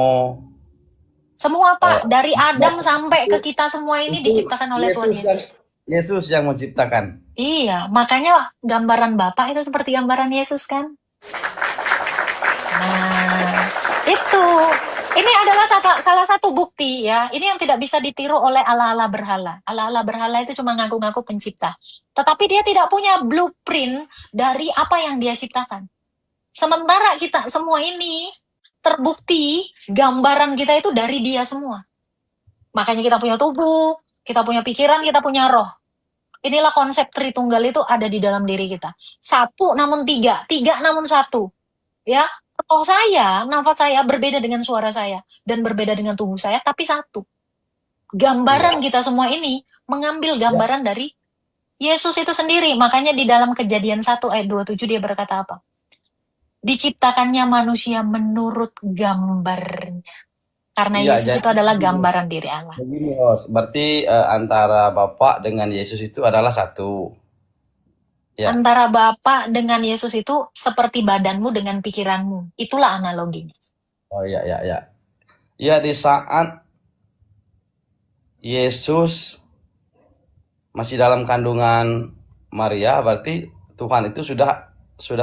A: Semua Pak, dari Adam sampai ke kita semua ini
D: itu
A: diciptakan oleh Tuhan Yesus.
D: Yesus yang menciptakan.
A: Iya, makanya gambaran Bapa itu seperti gambaran Yesus kan? Nah, itu. Ini adalah salah satu bukti ya. Ini yang tidak bisa ditiru oleh ala-ala berhala. Ala-ala berhala itu cuma ngaku-ngaku pencipta. Tetapi dia tidak punya blueprint dari apa yang dia ciptakan. Sementara kita semua ini terbukti gambaran kita itu dari dia semua. Makanya kita punya tubuh, kita punya pikiran, kita punya roh. Inilah konsep Tritunggal itu ada di dalam diri kita. Satu namun tiga, tiga namun satu. Ya, roh saya, nafas saya berbeda dengan suara saya dan berbeda dengan tubuh saya, tapi satu. Gambaran kita semua ini mengambil gambaran dari Yesus itu sendiri. Makanya di dalam Kejadian 1 ayat 27 dia berkata apa? Diciptakannya manusia menurut gambarnya. Karena
D: Iya,
A: Yesus itu
D: jadi
A: adalah gambaran diri Allah.
D: begini, Host. Berarti antara Bapak dengan Yesus itu adalah satu. Ya.
A: Antara Bapa dengan Yesus itu seperti badanmu dengan pikiranmu. Itulah analoginya.
D: Oh iya, iya, iya. Ya, di saat Yesus masih dalam kandungan Maria, berarti Tuhan itu sudah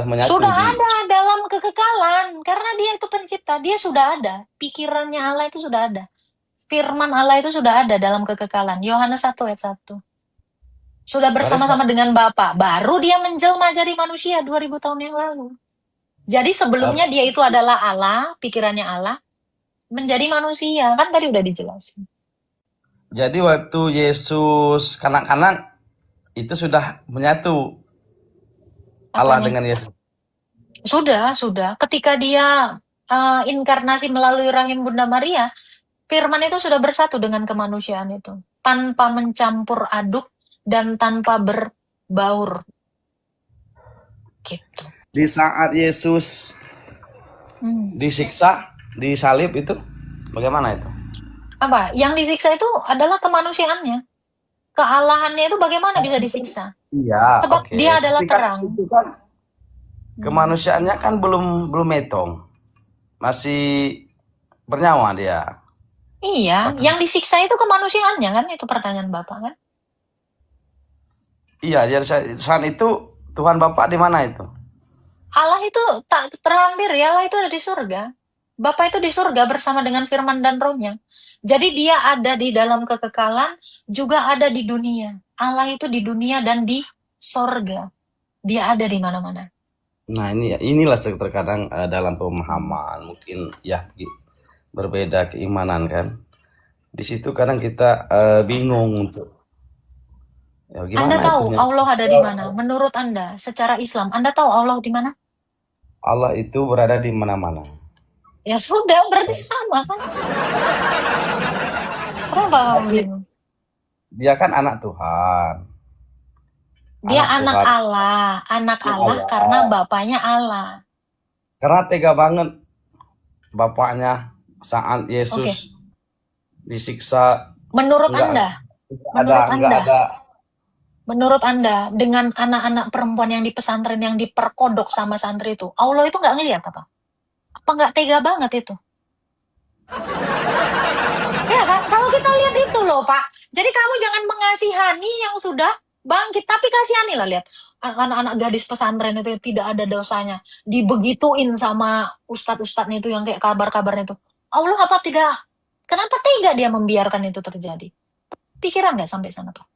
D: menyatu
A: Sudah
D: di.
A: ada dalam kekekalan. Karena dia itu pencipta. Dia sudah ada. Pikirannya Allah itu sudah ada. Firman Allah itu sudah ada dalam kekekalan. Yohanes 1 ayat 1. Sudah bersama-sama dengan Bapa. Baru dia menjelma jadi manusia 2000 tahun yang lalu. Jadi sebelumnya dia itu adalah Allah, pikirannya Allah, menjadi manusia. Kan tadi udah dijelasin.
D: Jadi waktu Yesus kanak-kanak itu sudah menyatu Allah
A: Apanya?
D: dengan Yesus.
A: Sudah. Ketika dia inkarnasi melalui rahim Bunda Maria, firman itu sudah bersatu dengan kemanusiaan itu. Tanpa mencampur aduk dan tanpa berbaur. Gitu.
D: Di saat Yesus disiksa, disalib itu, bagaimana itu?
A: Apa? Yang disiksa itu adalah kemanusiaannya. Kealahannya itu bagaimana bisa disiksa?
D: Iya,
A: Sebab
D: oke.
A: dia adalah
D: Tapi kan
A: terang.
D: itu kan kemanusiaannya kan belum metong. Masih bernyawa dia.
A: Iya, yang disiksa itu kemanusiaannya kan? Itu pertanyaan Bapak kan?
D: Iya, jadi saat itu Tuhan Bapak di mana itu?
A: Allah itu tak terhampir ya, Allah itu ada di surga. Bapak itu di surga bersama dengan firman dan rohnya. Jadi dia ada di dalam kekekalan, juga ada di dunia. Allah itu di dunia dan di surga. Dia ada di mana-mana.
D: Nah, inilah terkadang dalam pemahaman mungkin ya berbeda keimanan kan. Di situ kadang kita bingung untuk ya,
A: Anda
D: gimana
A: tahu
D: itunya?
A: Allah ada di mana? Menurut Anda, secara Islam, Anda tahu Allah di mana?
D: Allah itu berada di mana-mana.
A: Ya sudah, berarti sama kan? Kenapa kamu bingung?
D: Dia kan anak Tuhan.
A: Dia
D: Anak
A: anak
D: Tuhan.
A: Allah, anak Allah karena bapaknya Allah.
D: Karena tega banget bapaknya saat Yesus disiksa.
A: Menurut
D: Enggak.
A: Anda, menurut Anda, dengan anak-anak perempuan yang di pesantren yang diperkodok sama santri itu, Allah itu nggak ngelihat apa? Apa nggak tega banget itu? Ya kan? Kalau kita lihat itu loh Pak. Jadi kamu jangan mengasihani yang sudah bangkit, tapi kasihanilah lihat anak-anak gadis pesantren itu yang tidak ada dosanya, dibegituin sama ustadz-ustadznya itu yang kayak kabar-kabarnya itu. Allah apa tidak? Kenapa tega dia membiarkan itu terjadi? Pikiran nggak sampai sana Pak?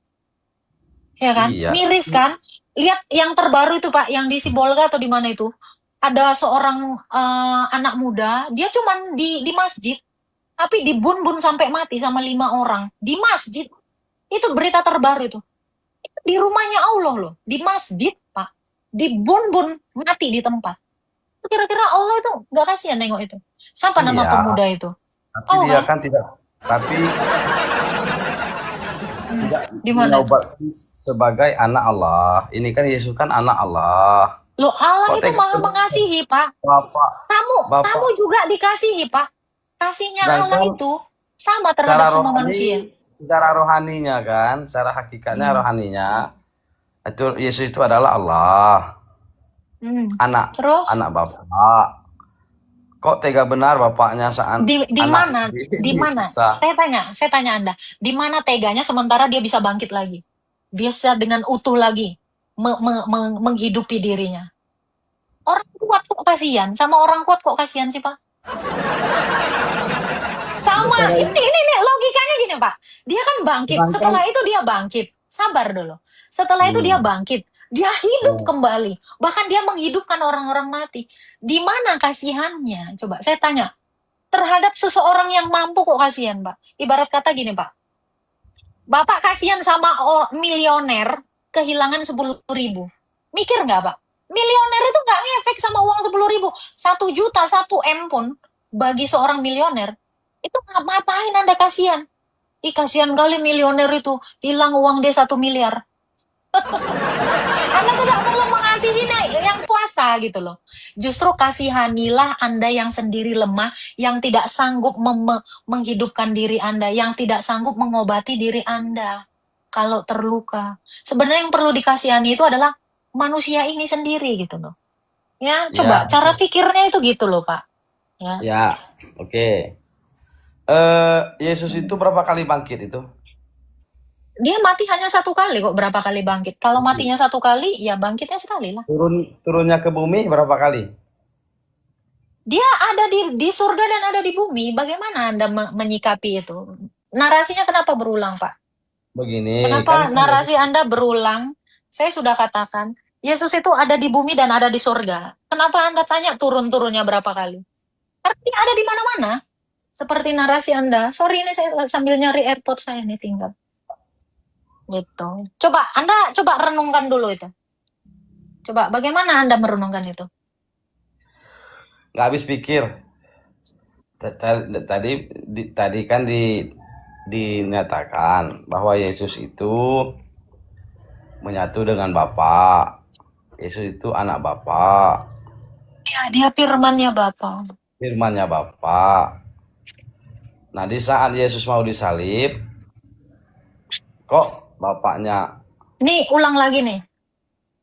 A: Ya kan?
D: Iya.
A: Miris kan? Lihat yang terbaru itu Pak, yang di Sibolga atau di mana itu, ada seorang anak muda, dia cuman di masjid, tapi dibun-bun sampai mati sama 5 orang di masjid. Itu berita terbaru itu. Itu di rumahnya Allah loh, di masjid Pak, dibun-bun mati di tempat. Kira-kira Allah itu nggak kasihan nengok itu? Siapa nama
D: Iya.
A: pemuda itu?
D: Tapi dia kan tidak. Tapi
A: Di mana?
D: dinobatkan sebagai anak Allah. Ini kan Yesus kan anak Allah.
A: Loh Allah
D: Kok
A: itu
D: tega
A: maha
D: banget?
A: mengasihi Pak.
D: Bapak
A: Kamu juga dikasihi Pak. Kasihnya
D: Dan
A: Allah
D: kan
A: itu sama terhadap semua manusia.
D: secara rohaninya kan, secara hakikatnya rohaninya itu Yesus itu adalah Allah, anak
A: Terus
D: Bapak. Kok tega benar bapaknya saat
A: di mana?
D: anak
A: Di mana?
D: disiksa?
A: Saya tanya Anda, di mana teganya sementara dia bisa bangkit lagi? Bisa dengan utuh lagi menghidupi dirinya. Orang kuat kok kasihan, sama orang kuat kok kasihan sih Pak? Sama,
B: Cara
A: ini logikanya gini Pak. Dia kan bangkit.
B: Sedangkan
A: Setelah itu dia bangkit. Sabar dulu. Setelah itu dia bangkit. Dia hidup kembali. Bahkan dia menghidupkan orang-orang mati. Di mana kasihannya? Coba saya tanya. Terhadap seseorang yang mampu kok kasihan, Pak. Ibarat kata gini, Pak. Bapak kasihan sama milioner kehilangan 10.000. Mikir nggak, Pak? Milioner itu nggak ngefek sama uang 10.000. 1 juta, 1 M pun bagi seorang milioner itu ngapain Anda kasihan? Ih, kasihan kali milioner itu hilang uang dia 1 miliar. Anda tidak perlu mengasihi yang kuasa gitu loh. Justru kasihanilah Anda yang sendiri lemah, yang tidak sanggup menghidupkan diri Anda, yang tidak sanggup mengobati diri Anda kalau terluka. Sebenarnya yang perlu dikasihani itu adalah manusia ini sendiri gitu loh. Ya, coba cara pikirnya itu gitu loh, Pak. Ya.
D: Ya, oke. Yesus itu berapa kali bangkit itu?
A: Dia mati hanya 1 kali kok, berapa kali bangkit? Kalau matinya 1 kali, ya bangkitnya sekali lah.
D: Turunnya ke bumi berapa kali?
A: Dia ada di surga dan ada di bumi. Bagaimana Anda menyikapi itu? Narasinya kenapa berulang, Pak?
D: Begini,
A: Kenapa
D: kan
A: narasi Anda berulang? Saya sudah katakan, Yesus itu ada di bumi dan ada di surga. Kenapa Anda tanya turun-turunnya berapa kali? Artinya ada di mana-mana. Seperti narasi Anda. Sorry, ini saya sambil nyari AirPods saya nih tinggal. Gitu. Coba Anda renungkan dulu itu. Coba bagaimana Anda merenungkan itu?
D: nggak habis pikir. Tadi kan dinyatakan bahwa Yesus itu menyatu dengan Bapa. Yesus itu anak Bapa.
A: Ya, dia firman-Nya Bapa.
D: Firman-Nya Bapa. Nah, di saat Yesus mau disalib, kok Bapaknya?
A: Nih, ulang lagi nih.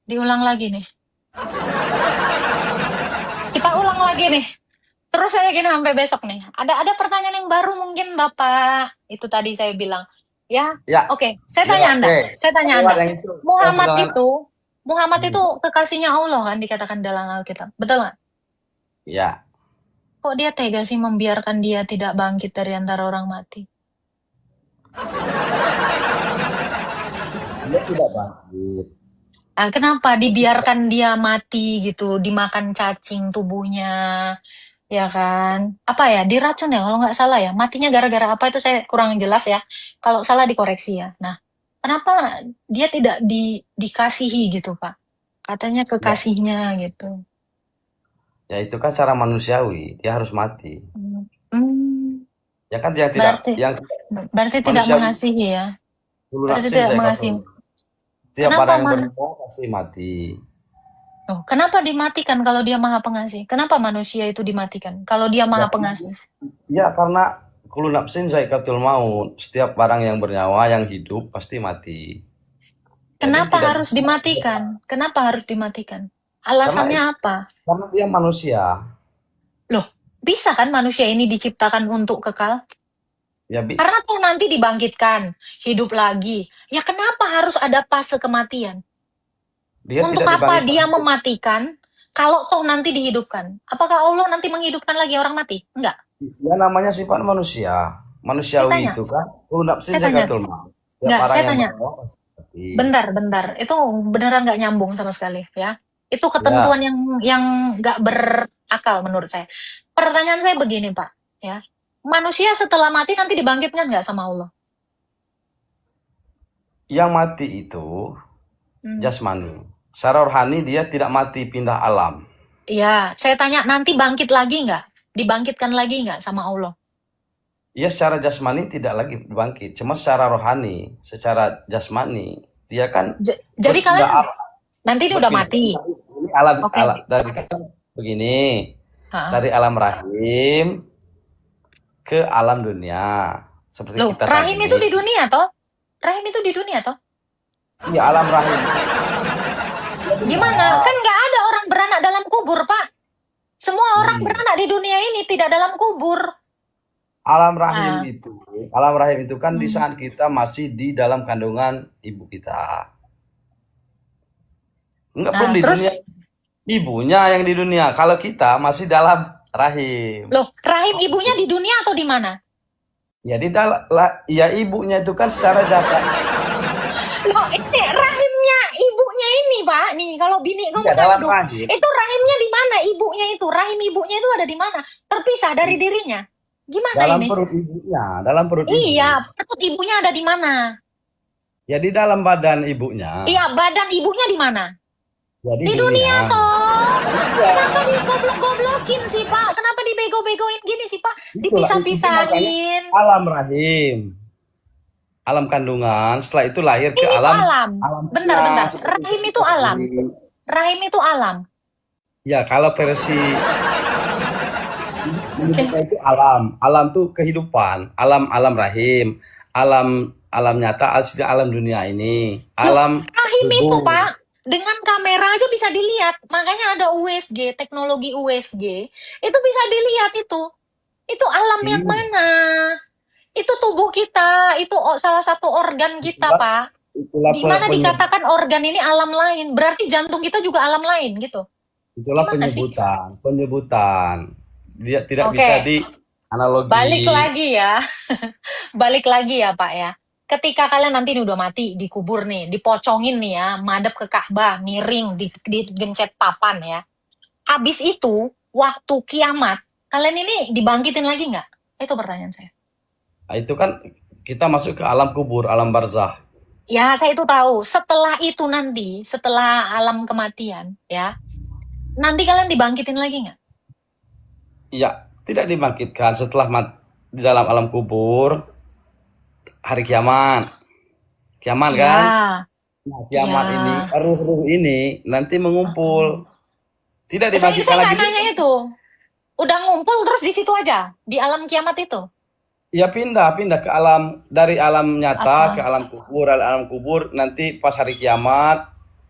A: Diulang lagi nih. Kita ulang lagi nih. Terus saya gini sampai besok nih. Ada pertanyaan yang baru mungkin Bapak. Itu tadi saya bilang. Ya,
D: Ya.
A: oke. Saya tanya Anda. Saya tanya Anda. Muhammad itu kekasihnya Allah kan dikatakan dalam Alkitab. Betul nggak?
D: Ya.
A: Kok dia tega sih membiarkan dia tidak bangkit dari antara orang mati?
D: Dia tidak bangkit.
A: Nah, kenapa dibiarkan dia mati gitu, dimakan cacing tubuhnya, ya kan? Apa ya, diracun ya kalau nggak salah ya. Matinya gara-gara apa itu saya kurang jelas ya. Kalau salah dikoreksi ya. Nah, kenapa dia tidak dikasihi gitu, Pak? Katanya kekasihnya gitu.
D: Ya itu kan cara manusiawi, dia harus mati. Ya kan dia
A: Berarti tidak mengasihi ya. Berarti tidak mengasihi.
D: Tiap orang yang bernyawa pasti mati.
A: Oh, kenapa dimatikan kalau dia maha pengasih? Kenapa manusia itu dimatikan kalau dia maha pengasih?
D: Ya karena kullu nafsin za'iqatul maut. Setiap barang yang bernyawa yang hidup pasti mati.
A: Kenapa harus dimatikan? Kenapa harus dimatikan? Alasannya apa?
D: Karena dia manusia.
A: Loh, bisa kan manusia ini diciptakan untuk kekal?
D: Ya,
A: karena toh nanti dibangkitkan, hidup lagi. Ya kenapa harus ada fase kematian? Untuk apa dia mematikan kalau toh nanti dihidupkan? Apakah Allah nanti menghidupkan lagi orang mati? Enggak.
D: Ya namanya sifat manusia. Manusiawi itu kan.
A: Saya tanya. Enggak, saya tanya. Bentar. Itu beneran nggak nyambung sama sekali ya. Itu ketentuan yang nggak berakal menurut saya. Pertanyaan saya begini, Pak. Ya. Manusia setelah mati nanti dibangkitkan nggak sama Allah?
D: Yang mati itu jasmani. Secara rohani dia tidak mati, pindah alam.
A: Iya, saya tanya nanti bangkit lagi nggak? Dibangkitkan lagi nggak sama Allah?
D: Iya, secara jasmani tidak lagi bangkit. Cuma secara rohani, secara jasmani dia kan.
A: Jadi kalian nanti dia udah mati.
D: Ini alam dari kan begini. Dari alam rahim ke alam dunia seperti kita
A: rahim itu di dunia toh? Rahim itu di dunia toh?
D: Iya, alam rahim.
A: Gimana? Kan nggak ada orang beranak dalam kubur, Pak. Semua orang beranak di dunia ini tidak dalam kubur.
D: Alam rahim itu kan di saat kita masih di dalam kandungan ibu kita. Enggak belum di dunia. Ibunya yang di dunia. Kalau kita masih dalam rahim.
A: Loh, rahim ibunya di dunia atau di mana?
D: Jadi ya ibunya itu kan secara jasad.
A: Loh, ini rahimnya ibunya ini, Pak. Nih, kalau bini kamu
D: Iya, dalam
A: ngandung,
D: rahim.
A: itu rahimnya di mana ibunya itu? Rahim ibunya itu ada di mana? Terpisah dari dirinya. Gimana
D: Dalam
A: ini?
D: perut ibunya, dalam perut ibu.
A: Iya, perut ibunya ada di mana?
D: Ya di dalam badan ibunya.
A: Iya, badan ibunya di mana?
D: Jadi
A: Di dunia toh.
D: Iya.
A: Kenapa digoblok-goblokin sih, Pak? Kenapa dibego-begoin gini sih, Pak?
D: Itu
A: Dipisah-pisahin.
D: makanya alam rahim. Alam kandungan, setelah itu lahir ke
A: Ini tuh
D: alam.
A: alam. Bentar.
D: seperti
A: Rahim
D: kita
A: itu alam.
D: sendiri.
A: Rahim itu alam.
D: Ya, kalau versi menyebutnya itu alam. Alam tuh kehidupan. Alam rahim. Alam nyata, alam dunia ini. Alam
A: Rahim itu,
D: tubuh.
A: Pak, dengan kamera aja bisa dilihat. Makanya ada USG, teknologi USG. Itu bisa dilihat itu. Itu alam yang
D: Iya.
A: mana? Itu tubuh kita, itu salah satu organ kita, Pak.
D: Itulah
A: Di mana dikatakan organ ini alam lain, berarti jantung kita juga alam lain gitu.
D: Itulah
A: Gimana sih?
D: penyebutan. Dia tidak
A: Oke.
D: bisa di analogi.
A: Balik lagi ya, Pak ya. Ketika kalian nanti udah mati, dikubur nih, dipocongin nih ya, madep ke Ka'bah, miring, digencet papan ya. Habis itu, waktu kiamat, kalian ini dibangkitin lagi nggak? Itu pertanyaan saya.
D: Nah, itu kan kita masuk ke alam kubur, alam barzah.
A: Ya, saya itu tahu. Setelah itu nanti, setelah alam kematian, ya, nanti kalian dibangkitin lagi nggak?
D: Ya, tidak dibangkitkan setelah di dalam alam kubur, hari kiamat. Kiamat
A: Ya.
D: kan? Nah, kiamat
A: Ya.
D: ini, ruh-ruh ini nanti mengumpul. Tidak
A: Saya
D: dibangkitkan
A: nggak
D: lagi.
A: nanya itu. Udah ngumpul terus di situ aja, di alam kiamat itu.
D: Ya pindah ke alam, dari alam nyata
A: Apa?
D: ke alam kubur, nanti pas hari kiamat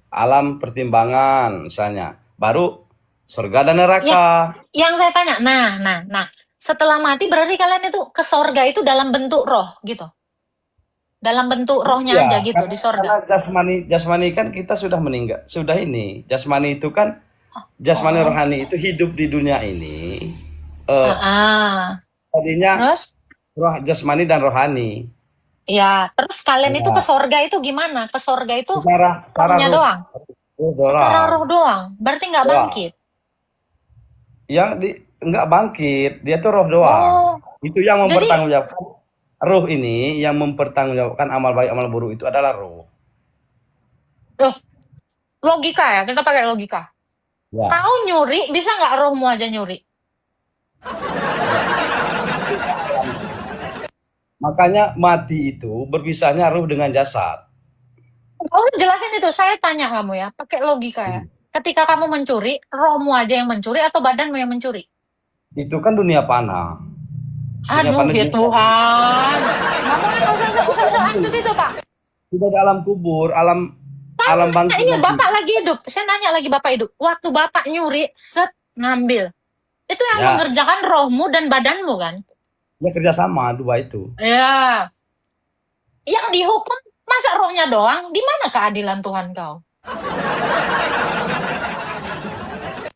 D: alam pertimbangan misalnya, baru surga dan neraka.
A: Yang saya tanya, nah, setelah mati berarti kalian itu ke sorga itu dalam bentuk roh gitu. Dalam bentuk rohnya
D: Iya,
A: aja gitu di sorga.
D: karena jasmani kan kita sudah meninggal, sudah ini. Jasmani itu kan jasmani rohani itu hidup di dunia ini. Tadinya
A: Terus?
D: roh jasmani dan rohani.
A: Ya, terus kalian itu
D: Ya.
A: ke sorga itu gimana? Ke sorga itu
D: Secara
A: rohnya
D: roh,
A: doang? Secara roh doang? Berarti nggak
D: Doang.
A: bangkit?
D: Nggak bangkit, dia tuh roh doang. Itu yang
A: Jadi-
D: mempertanggungjawabkan roh ini, yang mempertanggungjawabkan amal baik amal buruk itu adalah roh.
A: Logika ya, kita pakai logika.
D: Ya.
A: Kau nyuri, bisa nggak rohmu aja nyuri?
D: Makanya mati itu berpisahnya roh dengan jasad.
A: Oh, jelasin itu. Saya tanya kamu ya, pakai logika ya. Ketika kamu mencuri, rohmu aja yang mencuri atau badanmu yang mencuri?
D: Itu kan dunia panah. Dunia
A: Aduh,
D: panah
A: ya
D: juga.
A: Tuhan. Kamu kan usah-usahan ke situ, Pak.
D: Tidak ada alam kubur, alam
A: Nah,
D: bangkit.
A: ini
D: nanti.
A: Bapak lagi hidup. Saya nanya lagi Bapak hidup. Waktu Bapak nyuri, ngambil. Itu yang
D: Ya.
A: mengerjakan rohmu dan badanmu kan?
D: Ya kerjasama dua itu.
A: Ya. Yang dihukum, masa rohnya doang? Di mana keadilan Tuhan kau?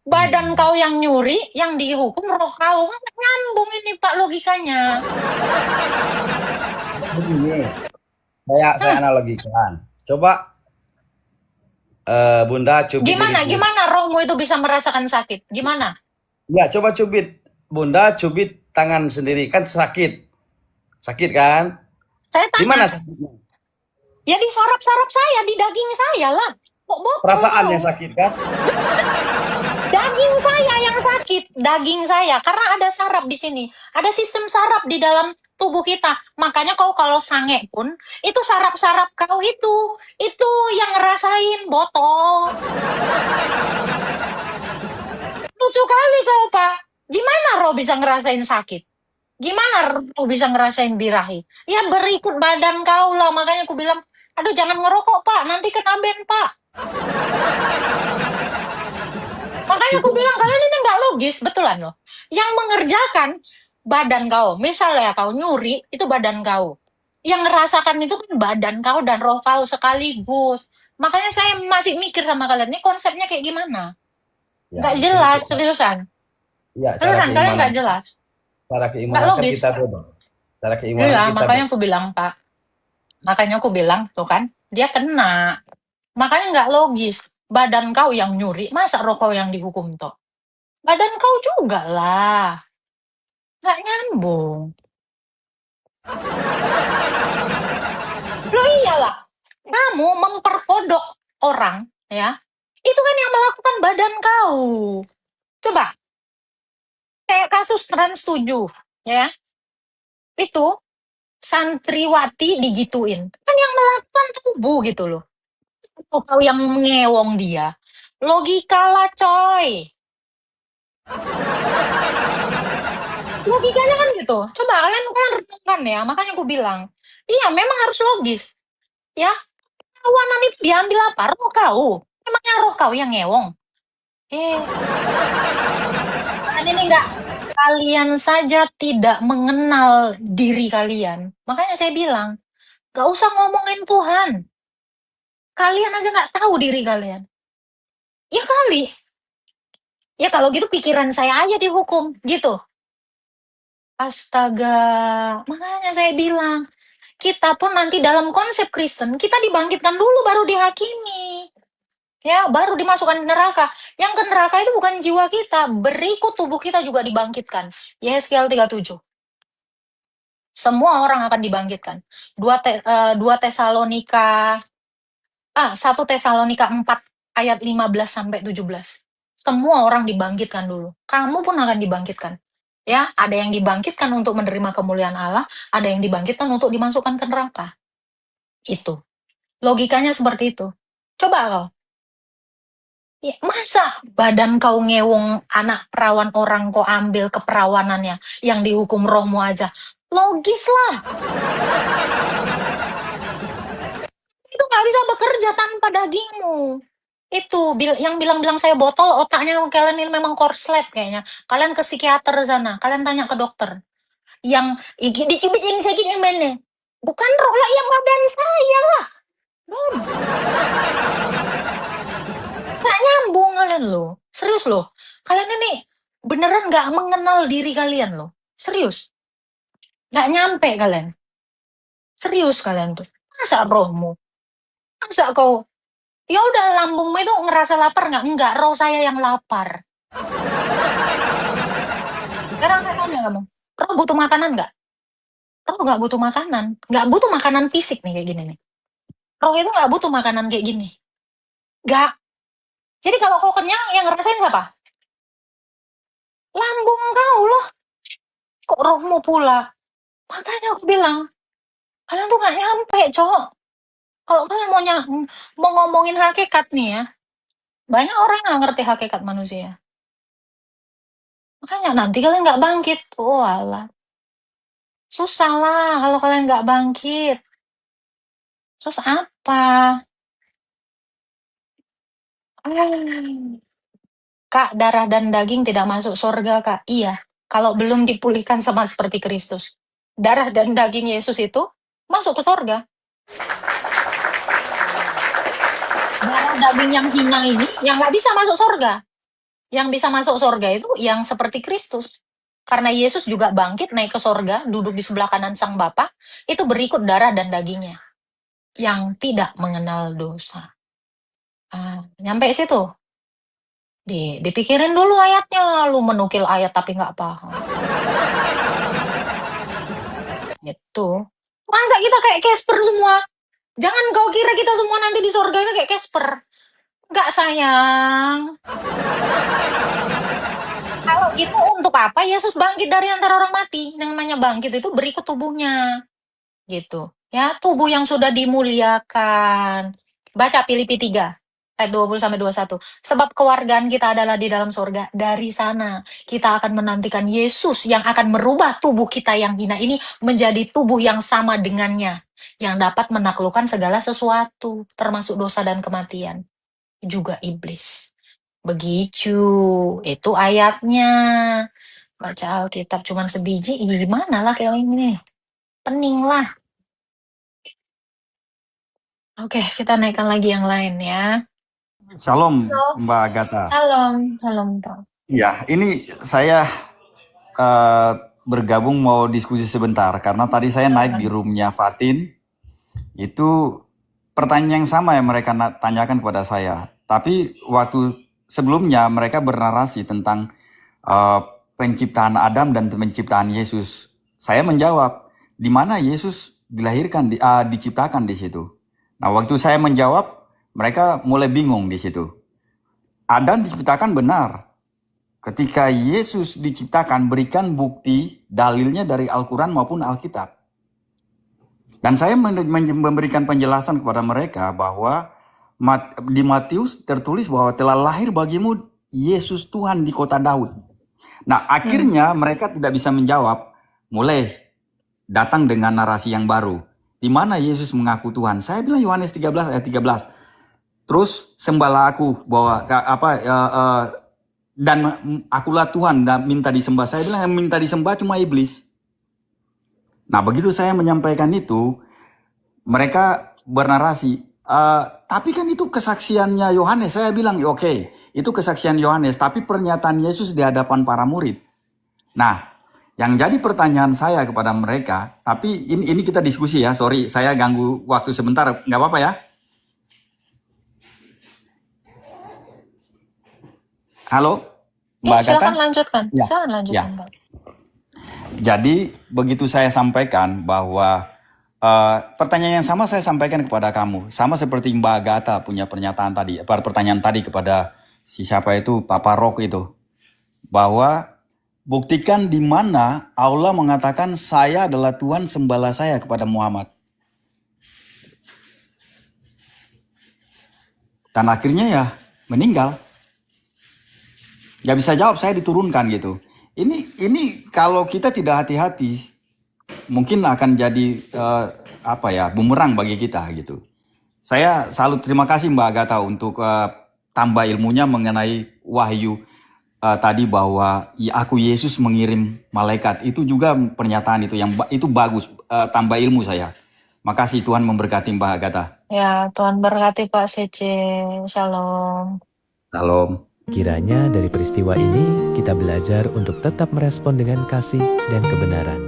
A: Badan kau yang nyuri, yang dihukum roh kau. Kan nyambung ini Pak logikanya.
D: Begini, saya analogikan. Coba Bunda cubit.
A: Gimana rohmu itu bisa merasakan sakit? Gimana?
D: Ya, coba cubit. Bunda cubit tangan sendiri, kan sakit. Sakit kan?
A: Saya tanya.
D: Di mana sakitnya?
A: Ya di saraf-saraf saya, di daging saya lah. Kok botol?
D: Perasaan yang sakit kan?
A: Daging saya yang sakit, daging saya. Karena ada saraf di sini. Ada sistem saraf di dalam tubuh kita. Makanya kau kalau sange pun, itu saraf-saraf kau itu yang ngerasain botol. Lucu kali kau, Pak. Gimana roh bisa ngerasain sakit? Gimana roh bisa ngerasain birahi? Ya berikut badan kau lah. Makanya aku bilang, aduh jangan ngerokok, Pak. Nanti kena ban, Pak. Makanya aku bilang, kalian ini nggak logis. Betulan loh. Yang mengerjakan badan kau. Misalnya kau nyuri, itu badan kau. Yang ngerasakan itu kan badan kau dan roh kau sekaligus. Makanya saya masih mikir sama kalian, ini konsepnya kayak gimana?
D: Ya,
A: Nggak jelas, seriusan.
D: Ya,
A: Seriusan, kalian nggak jelas.
D: Cara
A: Nggak
D: keimanan kan
A: logis.
D: kita beda. Secara keimanan
A: Iya,
D: kita
A: makanya aku bilang, Pak. Makanya aku bilang, tuh kan, dia kena. Makanya nggak logis. Badan kau yang nyuri, masa roh kau yang dihukum toh? Badan kau juga lah. Nggak nyambung. Loh iyalah, kamu memperkodok orang, ya, itu kan yang melakukan badan kau. Coba, kayak kasus Trans 7, ya, itu santriwati digituin. Kan yang melakukan tubuh gitu loh. Kau yang ngewong dia. Logika lah coy. Logikanya kan gitu. Coba kalian renungkan ya, makanya aku bilang. Iya, memang harus logis. Ya, kawanan itu diambil apa? Roh kau. Emangnya roh kau yang ngewong? Kalian ini enggak, kalian saja tidak mengenal diri kalian. Makanya saya bilang, gak usah ngomongin Tuhan. Kalian aja nggak tahu diri kalian. Ya kali. Ya kalau gitu pikiran saya aja dihukum, gitu. Astaga, makanya saya bilang, kita pun nanti dalam konsep Kristen, kita dibangkitkan dulu baru dihakimi. Ya, baru dimasukkan ke neraka. Yang ke neraka itu bukan jiwa kita, berikut tubuh kita juga dibangkitkan. Yesaya 37. Semua orang akan dibangkitkan. 2 Tesalonika 1 Tesalonika 4 ayat 15 sampai 17. Semua orang dibangkitkan dulu. Kamu pun akan dibangkitkan. Ya, ada yang dibangkitkan untuk menerima kemuliaan Allah, ada yang dibangkitkan untuk dimasukkan ke neraka. Itu. Logikanya seperti itu. Coba kau. Ya, masa badan kau ngewong anak perawan orang kau ambil keperawanannya, yang dihukum rohmu aja. Logis lah. Itu nggak bisa bekerja tanpa dagingmu. Itu yang bilang-bilang saya botol, otaknya kalian ini memang korslet kayaknya. Kalian ke psikiater sana, kalian tanya ke dokter. Yang dicubit yang sakit yang mana? Bukan roh lah, yang badan saya lah. Nggak nyambung kalian loh. Serius loh. Kalian ini beneran nggak mengenal diri kalian loh. Serius. Nggak nyampe kalian. Serius kalian tuh. Masa rohmu? Masa kau? Ya udah, lambungmu itu ngerasa lapar nggak? Enggak, roh saya yang lapar. Sekarang saya tanya kamu, roh butuh makanan nggak? Roh nggak butuh makanan. Nggak butuh makanan fisik nih kayak gini nih. Roh itu nggak butuh makanan kayak gini. Nggak. Jadi kalau kau kenyang, yang ngerasain siapa? Lambung kau loh. Kok rohmu pula? Makanya aku bilang, kalian tuh nggak nyampe, cowok. Kalau kalian mau ngomongin hakikat nih ya, banyak orang nggak ngerti hakikat manusia. Makanya nanti kalian nggak bangkit. Oh alah. Susah lah kalau kalian nggak bangkit. Terus apa? Kak, darah dan daging tidak masuk surga, Kak. Iya, kalau belum dipulihkan sama seperti Kristus. Darah dan daging Yesus itu masuk ke surga. Darah daging yang hina ini, yang nggak bisa masuk surga. Yang bisa masuk surga itu yang seperti Kristus. Karena Yesus juga bangkit, naik ke surga, duduk di sebelah kanan Sang Bapa, itu berikut darah dan dagingnya. Yang tidak mengenal dosa. Nyampe situ. Dipikirin dulu ayatnya, lu menukil ayat tapi nggak paham. Gitu. Masa kita kayak Casper semua? Jangan kau kira kita semua nanti di surga itu kayak Casper. Nggak, sayang. Kalau gitu untuk apa Yesus bangkit dari antara orang mati? Yang namanya bangkit itu berikut tubuhnya. Gitu. Ya, tubuh yang sudah dimuliakan. Baca Filipi 3 ayat 20 sampai 21. Sebab kewargaan kita adalah di dalam surga. Dari sana kita akan menantikan Yesus yang akan merubah tubuh kita yang hina ini menjadi tubuh yang sama dengannya, yang dapat menaklukkan segala sesuatu, termasuk dosa dan kematian, juga iblis. Begitu, itu ayatnya. Baca Alkitab cuma sebiji, gimana lah kayak ini. Pening lah. Oke, kita naikkan lagi yang lain ya.
E: Shalom,
A: Halo.
E: Mbak Agatha.
A: Salam, Pak.
E: Ya, ini saya eh, bergabung mau diskusi sebentar karena tadi saya naik di roomnya Fatin. Itu pertanyaan yang sama yang mereka tanyakan kepada saya. Tapi waktu sebelumnya mereka bernarasi tentang penciptaan Adam dan penciptaan Yesus. Saya menjawab, di mana Yesus dilahirkan, diciptakan di situ. Nah, waktu saya menjawab, mereka mulai bingung di situ. Adam diciptakan benar. Ketika Yesus diciptakan, berikan bukti dalilnya dari Al-Quran maupun Alkitab. Dan saya memberikan penjelasan kepada mereka bahwa di Matius tertulis bahwa telah lahir bagimu Yesus Tuhan di kota Daud. Nah, akhirnya mereka tidak bisa menjawab, mulai datang dengan narasi yang baru. Di mana Yesus mengaku Tuhan? Saya bilang Yohanes 13 ayat 13. Terus sembahlah aku bahwa dan akulah Tuhan dan minta disembah. Saya bilang yang minta disembah cuma iblis. Nah, begitu saya menyampaikan itu, mereka bernarasi, tapi kan itu kesaksiannya Yohanes. Saya bilang, oke, itu kesaksian Yohanes, tapi pernyataan Yesus di hadapan para murid. Nah, yang jadi pertanyaan saya kepada mereka, tapi ini kita diskusi ya, sorry, saya ganggu waktu sebentar, nggak apa-apa ya? Halo, Mbak Agatha?
A: Silakan lanjutkan.
E: Ya.
A: Silakan lanjutkan,
E: Ya.
A: Pak.
E: Jadi begitu saya sampaikan bahwa pertanyaan yang sama saya sampaikan kepada kamu, sama seperti Mbak Agatha punya pernyataan tadi, pertanyaan tadi kepada si siapa itu, Papa Rock itu, bahwa buktikan di mana Allah mengatakan saya adalah Tuhan, sembahlah saya kepada Muhammad. Dan akhirnya ya meninggal. Gak bisa jawab, saya diturunkan gitu. Ini kalau kita tidak hati-hati, mungkin akan jadi bumerang bagi kita gitu. Saya selalu terima kasih Mbak Agatha untuk tambah ilmunya mengenai wahyu tadi bahwa aku Yesus mengirim malaikat. Itu juga pernyataan itu bagus, tambah ilmu saya. Makasih, Tuhan memberkati Mbak Agatha.
A: Ya, Tuhan berkati Pak Sece. Shalom.
E: Salam.
C: Kiranya dari peristiwa ini kita belajar untuk tetap merespon dengan kasih dan kebenaran,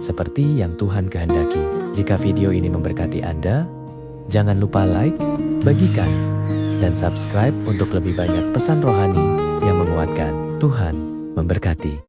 C: seperti yang Tuhan kehendaki. Jika video ini memberkati Anda, jangan lupa like, bagikan, dan subscribe untuk lebih banyak pesan rohani yang menguatkan. Tuhan memberkati.